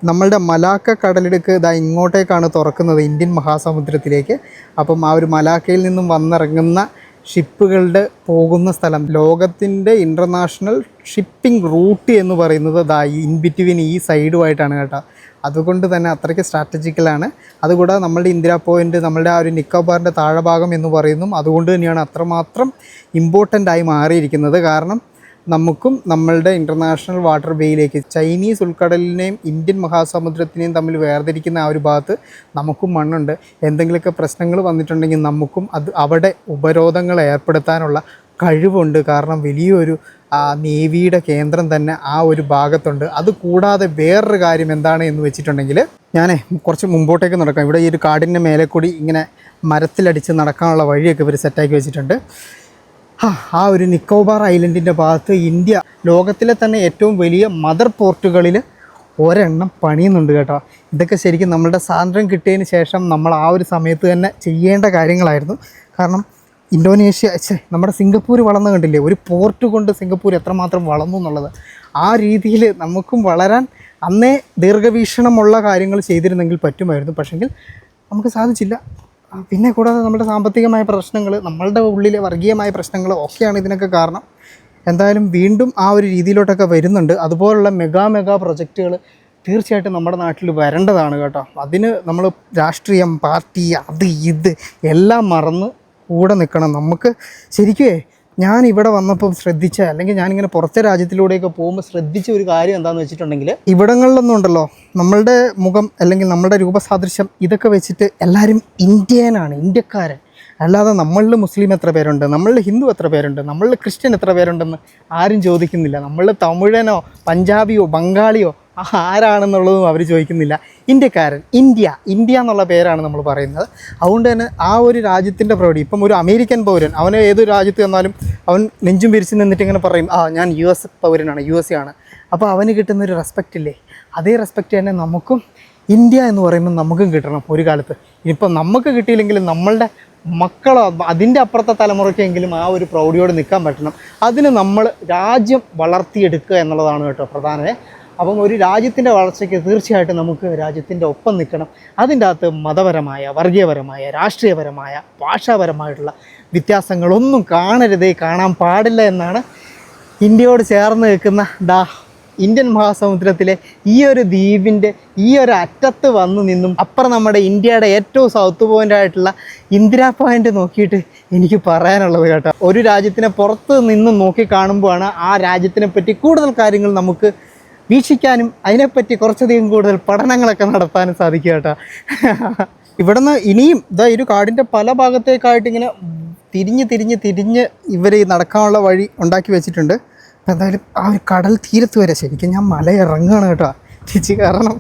നമ്മളുടെ മലാക്ക കടലിടുക്ക് ഇങ്ങോട്ടേക്കാണ് തുറക്കുന്നത്, ഇന്ത്യൻ മഹാസമുദ്രത്തിലേക്ക്. അപ്പം ആ ഒരു മലാക്കയിൽ നിന്നും വന്നിറങ്ങുന്ന ഷിപ്പുകളുടെ പോകുന്ന സ്ഥലം, ലോകത്തിൻ്റെ ഇൻ്റർനാഷണൽ ഷിപ്പിംഗ് റൂട്ട് എന്ന് പറയുന്നത് ഇൻ ബിറ്റ്വീൻ ഈ സൈഡുമായിട്ടാണ് കേട്ടോ. അതുകൊണ്ട് തന്നെ അത്രയ്ക്ക് സ്ട്രാറ്റജിക്കലാണ്. അതുകൂടാതെ നമ്മളുടെ ഇന്ദിരാ പോയിൻ്റ്, നമ്മളുടെ ആ ഒരു നിക്കോബാറിൻ്റെ താഴെഭാഗം എന്ന് പറയുന്നതും അതുകൊണ്ട് തന്നെയാണ് അത്രമാത്രം ഇമ്പോർട്ടൻ്റ് ആയി മാറിയിരിക്കുന്നത്. കാരണം നമുക്കും നമ്മളുടെ ഇൻ്റർനാഷണൽ വാട്ടർ വേയിലേക്ക്, ചൈനീസ് ഉൾക്കടലിനെയും ഇന്ത്യൻ മഹാസമുദ്രത്തിനെയും തമ്മിൽ വേർതിരിക്കുന്ന ആ ഒരു ഭാഗത്ത് നമുക്കും മണ്ണുണ്ട്. എന്തെങ്കിലുമൊക്കെ പ്രശ്നങ്ങൾ വന്നിട്ടുണ്ടെങ്കിൽ നമുക്കും അവിടെ ഉപരോധങ്ങൾ ഏർപ്പെടുത്താനുള്ള കഴിവുണ്ട്. കാരണം വലിയൊരു നേവിയുടെ കേന്ദ്രം തന്നെ ആ ഒരു ഭാഗത്തുണ്ട്. അതുകൂടാതെ വേറൊരു കാര്യം എന്താണ് എന്ന് വെച്ചിട്ടുണ്ടെങ്കിൽ, ഞാൻ കുറച്ച് മുമ്പോട്ടേക്ക് നടക്കാം. ഇവിടെ ഈ ഒരു കാടിൻ്റെ മേലെ കൂടി ഇങ്ങനെ മരത്തിലടിച്ച് നടക്കാനുള്ള വഴിയൊക്കെ ഇവർ സെറ്റാക്കി വെച്ചിട്ടുണ്ട്. ആ ഒരു നിക്കോബാർ ഐലൻഡിൻ്റെ ഭാഗത്ത് ഇന്ത്യ ലോകത്തിലെ തന്നെ ഏറ്റവും വലിയ മദർ പോർട്ടുകളിൽ ഒരെണ്ണം പണിയുന്നുണ്ട് കേട്ടോ. ഇതൊക്കെ ശരിക്കും നമ്മളുടെ സ്വാതന്ത്ര്യം കിട്ടിയതിന് ശേഷം നമ്മൾ ആ ഒരു സമയത്ത് തന്നെ ചെയ്യേണ്ട കാര്യങ്ങളായിരുന്നു. കാരണം ഇന്തോനേഷ്യ നമ്മുടെ സിംഗപ്പൂർ വളർന്നു കണ്ടില്ലേ, ഒരു പോർട്ട് കൊണ്ട് സിംഗപ്പൂർ എത്രമാത്രം വളർന്നു എന്നുള്ളത്. ആ രീതിയിൽ നമുക്കും വളരാൻ അന്നേ ദീർഘവീക്ഷണമുള്ള കാര്യങ്ങൾ ചെയ്തിരുന്നെങ്കിൽ പറ്റുമായിരുന്നു. പക്ഷെങ്കിൽ നമുക്ക് സാധിച്ചില്ല. പിന്നെ കൂടാതെ നമ്മുടെ സാമ്പത്തികമായ പ്രശ്നങ്ങൾ, നമ്മളുടെ ഉള്ളിലെ വർഗീയമായ പ്രശ്നങ്ങൾ ഒക്കെയാണ് ഇതിനൊക്കെ കാരണം. എന്തായാലും വീണ്ടും ആ ഒരു രീതിയിലോട്ടൊക്കെ വരുന്നുണ്ട്. അതുപോലുള്ള മെഗാ പ്രൊജക്റ്റുകൾ തീർച്ചയായിട്ടും നമ്മുടെ നാട്ടിൽ വരേണ്ടതാണ് കേട്ടോ. അതിന് നമ്മൾ രാഷ്ട്രീയം, പാർട്ടി, അത് ഇത് എല്ലാം മറന്ന് കൂടെ നിൽക്കണം. നമുക്ക് ശരിക്കുമേ ഞാൻ ഇവിടെ വന്നപ്പോൾ ശ്രദ്ധിച്ച, അല്ലെങ്കിൽ ഞാനിങ്ങനെ പുറത്തെ രാജ്യത്തിലൂടെയൊക്കെ പോകുമ്പോൾ ശ്രദ്ധിച്ച ഒരു കാര്യം എന്താണെന്ന് വെച്ചിട്ടുണ്ടെങ്കിൽ, ഇവിടങ്ങളിലൊന്നും ഉണ്ടല്ലോ നമ്മളുടെ മുഖം അല്ലെങ്കിൽ നമ്മളുടെ രൂപസാദൃശ്യം ഇതൊക്കെ വെച്ചിട്ട് എല്ലാവരും ഇന്ത്യനാണ്, ഇന്ത്യക്കാരൻ. അല്ലാതെ നമ്മളിൽ മുസ്ലിം എത്ര പേരുണ്ട്, നമ്മളിൽ ഹിന്ദു എത്ര പേരുണ്ട്, നമ്മളിൽ ക്രിസ്ത്യൻ എത്ര പേരുണ്ടെന്ന് ആരും ചോദിക്കുന്നില്ല. നമ്മളിൽ തമിഴനോ പഞ്ചാബിയോ ബംഗാളിയോ ആരാണെന്നുള്ളതും അവർ ചോദിക്കുന്നില്ല. ഇന്ത്യക്കാരൻ, ഇന്ത്യ എന്നുള്ള പേരാണ് നമ്മൾ പറയുന്നത്. അതുകൊണ്ട് തന്നെ ആ ഒരു രാജ്യത്തിൻ്റെ പ്രൗഢി, ഇപ്പം ഒരു അമേരിക്കൻ പൗരൻ അവന് ഏതൊരു രാജ്യത്ത് ചെന്നാലും അവൻ നെഞ്ചും പിരിച്ച് നിന്നിട്ട് ഇങ്ങനെ പറയും, ഞാൻ US പൗരനാണ്, USA ആണ്. അപ്പോൾ അവന് കിട്ടുന്നൊരു റെസ്പെക്റ്റ് ഇല്ലേ, അതേ റെസ്പെക്റ്റ് തന്നെ നമുക്കും ഇന്ത്യ എന്ന് പറയുമ്പോൾ നമുക്കും കിട്ടണം ഒരു കാലത്ത്. ഇനിയിപ്പം നമുക്ക് കിട്ടിയില്ലെങ്കിലും നമ്മളുടെ മക്കളോ അതിൻ്റെ അപ്പുറത്തെ തലമുറയ്ക്കെങ്കിലും ആ ഒരു പ്രൗഢിയോട് നിൽക്കാൻ പറ്റണം. അതിന് നമ്മൾ രാജ്യം വളർത്തിയെടുക്കുക എന്നുള്ളതാണ് കേട്ടോ പ്രധാനമേ. അപ്പം ഒരു രാജ്യത്തിൻ്റെ വളർച്ചയ്ക്ക് തീർച്ചയായിട്ടും നമുക്ക് രാജ്യത്തിൻ്റെ ഒപ്പം നിൽക്കണം. അതിൻ്റെ അകത്ത് മതപരമായ, വർഗീയപരമായ, രാഷ്ട്രീയപരമായ, ഭാഷാപരമായിട്ടുള്ള വ്യത്യാസങ്ങളൊന്നും കാണാൻ പാടില്ല എന്നാണ് ഇന്ത്യയോട് ചേർന്ന് നിൽക്കുന്ന ഇന്ത്യൻ മഹാസമുദ്രത്തിലെ ഈ ഒരു ദ്വീപിൻ്റെ ഈ ഒരു അറ്റത്ത് വന്നു നിന്നും അപ്പുറം നമ്മുടെ ഇന്ത്യയുടെ ഏറ്റവും സൗത്ത് പോയിൻ്റ് ആയിട്ടുള്ള ഇന്ദിരാ പോയിൻ്റ് നോക്കിയിട്ട് എനിക്ക് പറയാനുള്ളത് കേട്ടോ, ഒരു രാജ്യത്തിനെ പുറത്ത് നിന്നും നോക്കി കാണുമ്പോഴാണ് ആ രാജ്യത്തിനെ പറ്റി കൂടുതൽ കാര്യങ്ങൾ നമുക്ക് വീക്ഷിക്കാനും അതിനെപ്പറ്റി കുറച്ചധികം കൂടുതൽ പഠനങ്ങളൊക്കെ നടത്താനും സാധിക്കുക കേട്ടോ. ഇവിടുന്ന് ഇനിയും ഒരു കാടിൻ്റെ പല ഭാഗത്തേക്കായിട്ട് ഇങ്ങനെ തിരിഞ്ഞ് ഇവർ നടക്കാനുള്ള വഴി ഉണ്ടാക്കി വെച്ചിട്ടുണ്ട്. എന്തായാലും ആ ഒരു കടൽ തീരത്ത് വരെ ശരിക്കും ഞാൻ മല ഇറങ്ങുകയാണ് കേട്ടോ തിരിച്ച്. കാരണം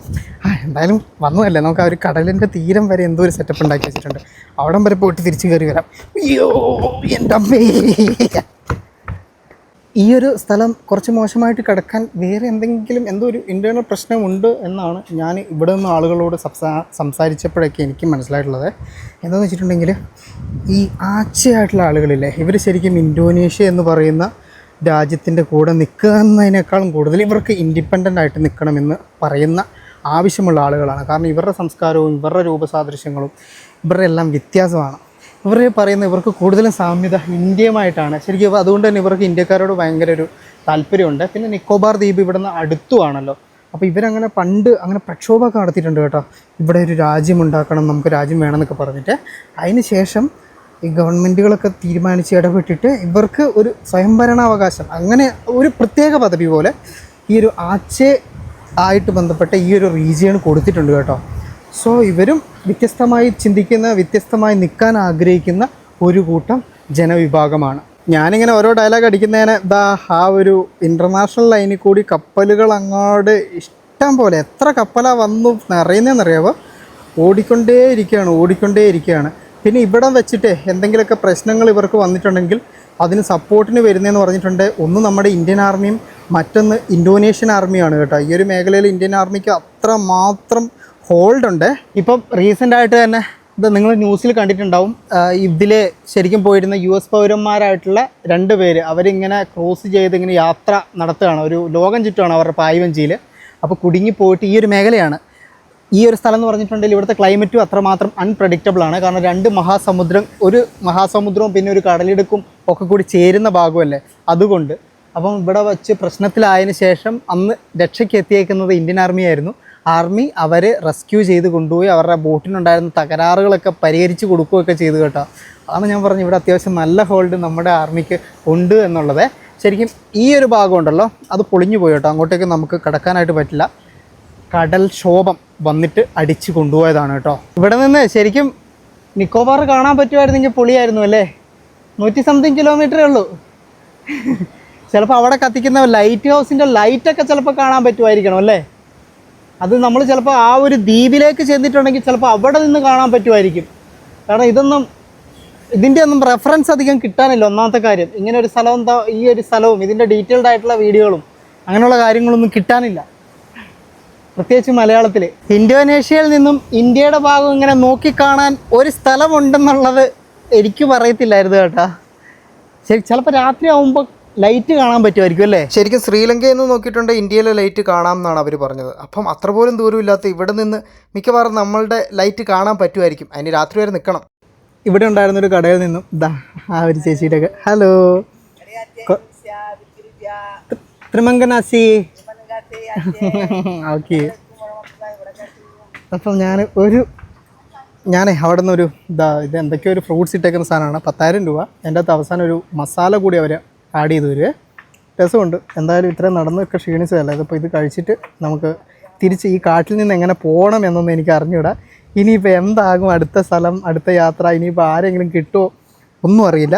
എന്തായാലും വന്നതല്ലേ, നമുക്ക് ആ ഒരു കടലിൻ്റെ തീരം വരെ എന്തോ ഒരു സെറ്റപ്പ് ഉണ്ടാക്കി വെച്ചിട്ടുണ്ട്. അവിടം വരെ പോയിട്ട് തിരിച്ച് കയറി വരാം. അയ്യോ എൻ്റെ അമ്മേ, ഈ ഒരു സ്ഥലം കുറച്ച് മോശമായിട്ട് കിടക്കാൻ വേറെ എന്തെങ്കിലും എന്തോ ഒരു ഇൻറ്റേർണൽ പ്രശ്നമുണ്ട് എന്നാണ് ഞാൻ ഇവിടെ നിന്ന് ആളുകളോട് സംസാരിച്ചപ്പോഴൊക്കെ എനിക്ക് മനസ്സിലായിട്ടുള്ളത്. എന്താണെന്ന് വെച്ചിട്ടുണ്ടെങ്കിൽ, ഈ ആച്ചയായിട്ടുള്ള ആളുകളില്ലേ, ഇവർ ശരിക്കും ഇന്തോനേഷ്യ എന്ന് പറയുന്ന രാജ്യത്തിൻ്റെ കൂടെ നിൽക്കുന്നതിനേക്കാളും കൂടുതൽ ഇവർക്ക് ഇൻഡിപെൻഡൻ്റ് ആയിട്ട് നിൽക്കണമെന്ന് പറയുന്ന ആവശ്യമുള്ള ആളുകളാണ്. കാരണം ഇവരുടെ സംസ്കാരവും ഇവരുടെ രൂപസാദൃശ്യങ്ങളും ഇവരുടെ എല്ലാം വ്യത്യാസമാണ്. ഇവർ പറയുന്ന ഇവർക്ക് കൂടുതലും സാമ്യത ഇന്ത്യയുമായിട്ടാണ് ശരിക്കും. അതുകൊണ്ട് തന്നെ ഇവർക്ക് ഇന്ത്യക്കാരോട് ഭയങ്കര ഒരു താല്പര്യമുണ്ട്. പിന്നെ നിക്കോബാർ ദ്വീപ് ഇവിടെ നിന്ന് അടുത്തുവാണല്ലോ. അപ്പോൾ ഇവരങ്ങനെ പണ്ട് അങ്ങനെ പ്രക്ഷോഭമൊക്കെ നടത്തിയിട്ടുണ്ട് കേട്ടോ, ഇവിടെ ഒരു രാജ്യം ഉണ്ടാക്കണം, നമുക്ക് രാജ്യം വേണമെന്നൊക്കെ പറഞ്ഞിട്ട്. അതിന് ശേഷം ഈ ഗവൺമെൻറ്റുകളൊക്കെ തീരുമാനിച്ച് ഇടപെട്ടിട്ട് ഇവർക്ക് ഒരു സ്വയംഭരണാവകാശം, അങ്ങനെ ഒരു പ്രത്യേക പദവി പോലെ ഈ ഒരു ആച്ചെ ആയിട്ട് ബന്ധപ്പെട്ട ഈ ഒരു റീജിയൺ കൊടുത്തിട്ടുണ്ട് കേട്ടോ. സോ ഇവരും വ്യത്യസ്തമായി ചിന്തിക്കുന്ന, വ്യത്യസ്തമായി നിൽക്കാൻ ആഗ്രഹിക്കുന്ന ഒരു കൂട്ടം ജനവിഭാഗമാണ്. ഞാനിങ്ങനെ ഓരോ ഡയലോഗ് അടിക്കുന്നതിന് ആ ഒരു ഇൻ്റർനാഷണൽ ലൈനിൽ കൂടി കപ്പലുകൾ അങ്ങോട്ട് ഇഷ്ടം പോലെ, എത്ര കപ്പലാണ് വന്നു നിറയുന്നതെന്നറിയാമോ, ഓടിക്കൊണ്ടേയിരിക്കുകയാണ്. പിന്നെ ഇവിടെ വെച്ചിട്ട് എന്തെങ്കിലുമൊക്കെ പ്രശ്നങ്ങൾ ഇവർക്ക് വന്നിട്ടുണ്ടെങ്കിൽ അതിന് സപ്പോർട്ടിന് വരുന്നതെന്ന് പറഞ്ഞിട്ടുണ്ട്. ഒന്ന് നമ്മുടെ ഇന്ത്യൻ ആർമിയും മറ്റൊന്ന് ഇന്തോനേഷ്യൻ ആർമിയാണ് കേട്ടോ. ഈ ഒരു മേഖലയിൽ ഇന്ത്യൻ ആർമിക്ക് അത്രമാത്രം ഹോൾഡ് ഉണ്ട്. ഇപ്പം റീസെൻ്റായിട്ട് തന്നെ ഇത് നിങ്ങൾ ന്യൂസിൽ കണ്ടിട്ടുണ്ടാവും, ഇതിൽ ശരിക്കും പോയിരുന്ന US പൗരന്മാരായിട്ടുള്ള 2 പേര് അവരിങ്ങനെ ക്രോസ് ചെയ്ത് ഇങ്ങനെ യാത്ര നടത്തുകയാണ്, ഒരു ലോകം ചുറ്റുമാണ് അവരുടെ പായ്വഞ്ചിയിൽ. അപ്പോൾ കുടുങ്ങി പോയിട്ട് ഈ ഒരു മേഖലയാണ്, ഈ ഒരു സ്ഥലം എന്ന് പറഞ്ഞിട്ടുണ്ടെങ്കിൽ ഇവിടുത്തെ ക്ലൈമറ്റും അത്രമാത്രം അൺപ്രഡിക്റ്റബിൾ ആണ്. കാരണം 2 മഹാസമുദ്രം, ഒരു മഹാസമുദ്രവും പിന്നെ ഒരു കടലിടുക്കും ഒക്കെ കൂടി ചേരുന്ന ഭാഗമല്ലേ, അതുകൊണ്ട്. അപ്പം ഇവിടെ വച്ച് പ്രശ്നത്തിലായതിനു ശേഷം അന്ന് രക്ഷയ്ക്ക് എത്തിയേക്കുന്നത് ഇന്ത്യൻ ആർമിയായിരുന്നു. ആർമി അവരെ റെസ്ക്യൂ ചെയ്ത് കൊണ്ടുപോയി അവരുടെ ബോട്ടിനുണ്ടായിരുന്ന തകരാറുകളൊക്കെ പരിഹരിച്ച് കൊടുക്കുകയൊക്കെ ചെയ്തു കേട്ടോ. അതാണ് ഞാൻ പറഞ്ഞു, ഇവിടെ അത്യാവശ്യം നല്ല ഹോൾഡ് നമ്മുടെ ആർമിക്ക് ഉണ്ട് എന്നുള്ളത്. ശരിക്കും ഈ ഒരു ഭാഗം ഉണ്ടല്ലോ, അത് പൊളിഞ്ഞു പോയി കേട്ടോ, അങ്ങോട്ടേക്ക് നമുക്ക് കിടക്കാനായിട്ട് പറ്റില്ല. കടൽക്ഷോഭം വന്നിട്ട് അടിച്ച് കൊണ്ടുപോയതാണ് കേട്ടോ. ഇവിടെ നിന്ന് ശരിക്കും നിക്കോബാർ കാണാൻ പറ്റുമായിരുന്നെങ്കിൽ പൊളിയായിരുന്നു അല്ലേ. 100 സംതിങ് കിലോമീറ്ററേ ഉള്ളൂ. ചിലപ്പോൾ അവിടെ കത്തിക്കുന്ന ലൈറ്റ് ഹൗസിൻ്റെ ലൈറ്റൊക്കെ ചിലപ്പോൾ കാണാൻ പറ്റുമായിരിക്കണം അല്ലേ? അത് നമ്മൾ ചിലപ്പോൾ ആ ഒരു ദ്വീപിലേക്ക് ചെന്നിട്ടുണ്ടെങ്കിൽ ചിലപ്പോൾ അവിടെ നിന്ന് കാണാൻ പറ്റുമായിരിക്കും. കാരണം ഇതിൻ്റെ ഒന്നും റെഫറൻസ് അധികം കിട്ടാനില്ല. ഒന്നാമത്തെ കാര്യം, ഇങ്ങനെ ഒരു സ്ഥലം എന്താ, ഈ ഒരു സ്ഥലവും ഇതിൻ്റെ ഡീറ്റെയിൽഡ് ആയിട്ടുള്ള വീഡിയോകളും അങ്ങനെയുള്ള കാര്യങ്ങളൊന്നും കിട്ടാനില്ല, പ്രത്യേകിച്ച് മലയാളത്തിൽ. ഇന്തോനേഷ്യയിൽ നിന്നും ഇന്ത്യയുടെ ഭാഗം ഇങ്ങനെ നോക്കിക്കാണാൻ ഒരു സ്ഥലമുണ്ടെന്നുള്ളത് എനിക്ക് പറയത്തില്ലായിരുന്നു കേട്ടാ. ശരി, ചിലപ്പോൾ രാത്രി ആകുമ്പോൾ ലൈറ്റ് കാണാൻ പറ്റുമായിരിക്കും അല്ലേ? ശരിക്കും ശ്രീലങ്കയിൽ നിന്ന് നോക്കിയിട്ടുണ്ടെങ്കിൽ ഇന്ത്യയിലെ ലൈറ്റ് കാണാം എന്നാണ് അവർ പറഞ്ഞത്. അപ്പം അത്ര പോലും ദൂരമില്ലാത്ത ഇവിടെ നിന്ന് മിക്കവാറും നമ്മളുടെ ലൈറ്റ് കാണാൻ പറ്റുമായിരിക്കും. അതിന് രാത്രി വരെ നിൽക്കണം. ഇവിടെ ഉണ്ടായിരുന്നൊരു കടയിൽ നിന്നും ആ ഒരു ചേച്ചിയുടെ ഹലോ ത്രിമംഗനാസി. ഓക്കെ. അപ്പം ഞാൻ അവിടെ നിന്നൊരു ഇത് എന്തൊക്കെയോ ഒരു ഫ്രൂട്ട്സ് ഇട്ടേക്കുന്ന സാധനമാണ്. 10,000 രൂപ. എൻ്റെ അകത്ത് അവസാനം ഒരു മസാല കൂടി അവർ ആഡ് ചെയ്ത് തരുവേ. രസമുണ്ട്. എന്തായാലും ഇത്രയും നടന്നൊക്കെ ക്ഷീണിച്ചതല്ല. ഇതിപ്പോൾ ഇത് കഴിച്ചിട്ട് നമുക്ക് തിരിച്ച് ഈ കാട്ടിൽ നിന്ന് എങ്ങനെ പോകണം എന്നൊന്നും എനിക്ക് അറിഞ്ഞൂടാ. ഇനിയിപ്പോൾ എന്താകും അടുത്ത സ്ഥലം, അടുത്ത യാത്ര, ഇനിയിപ്പോൾ ആരെങ്കിലും കിട്ടുമോ ഒന്നും അറിയില്ല.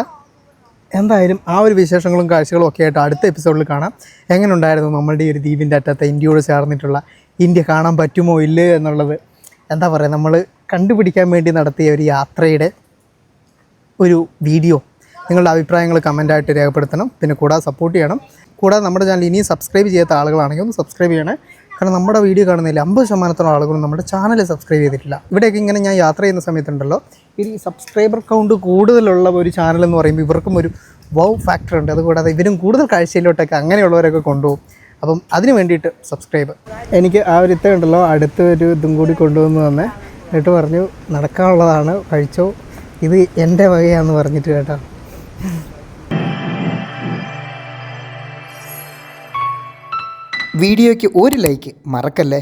എന്തായാലും ആ ഒരു വിശേഷങ്ങളും കാഴ്ചകളും ഒക്കെ ആയിട്ട് അടുത്ത എപ്പിസോഡിൽ കാണാം. എങ്ങനെ ഉണ്ടായിരുന്നു നമ്മളുടെ ഈ ഒരു ദ്വീപിൻ്റെ അറ്റത്തെ ഇന്ത്യയോട് ചേർന്നിട്ടുള്ള ഇന്ത്യ കാണാൻ പറ്റുമോ ഇല്ലേ എന്നുള്ളത് എന്താ പറയുക, നമ്മൾ കണ്ടുപിടിക്കാൻ വേണ്ടി നടത്തിയ ഒരു യാത്രയുടെ ഒരു വീഡിയോ. നിങ്ങളുടെ അഭിപ്രായങ്ങൾ കമൻറ്റായിട്ട് രേഖപ്പെടുത്തണം. പിന്നെ കൂടാതെ സപ്പോർട്ട് ചെയ്യണം. കൂടാതെ നമ്മുടെ ചാനൽ ഇനിയും സബ്സ്ക്രൈബ് ചെയ്യാത്ത ആളുകളാണെങ്കിൽ ഒന്ന് സബ്സ്ക്രൈബ് ചെയ്യണേ. കാരണം നമ്മുടെ വീഡിയോ കാണുന്നതിൽ 50% ആളുകളും നമ്മുടെ ചാനൽ സബ്സ്ക്രൈബ് ചെയ്തിട്ടില്ല. ഇവിടെയൊക്കെ ഇങ്ങനെ ഞാൻ യാത്ര ചെയ്യുന്ന സമയത്തുണ്ടല്ലോ, ഈ സബ്സ്ക്രൈബർ കൗണ്ട് കൂടുതലുള്ള ഒരു ചാനൽ എന്ന് പറയുമ്പോൾ ഇവർക്കും ഒരു വൗ ഫാക്ടർ ഉണ്ട്. അതുകൂടാതെ ഇവരും കൂടുതൽ കാഴ്ചയിലോട്ടൊക്കെ അങ്ങനെയുള്ളവരൊക്കെ കൊണ്ടുപോകും. അപ്പം അതിന് വേണ്ടിയിട്ട് സബ്സ്ക്രൈബ്. എനിക്ക് ആ ഒരു ഉണ്ടല്ലോ അടുത്തൊരു ഇതും കൂടി കൊണ്ടുവന്ന് തന്നെ എന്നിട്ട് പറഞ്ഞു നടക്കാനുള്ളതാണ്, കഴിച്ചോ, ഇത് എൻ്റെ വകയാണെന്ന് പറഞ്ഞിട്ട് കേട്ടോ. വീഡിയോയ്ക്ക് ഒരു ലൈക്ക് മറക്കല്ലേ.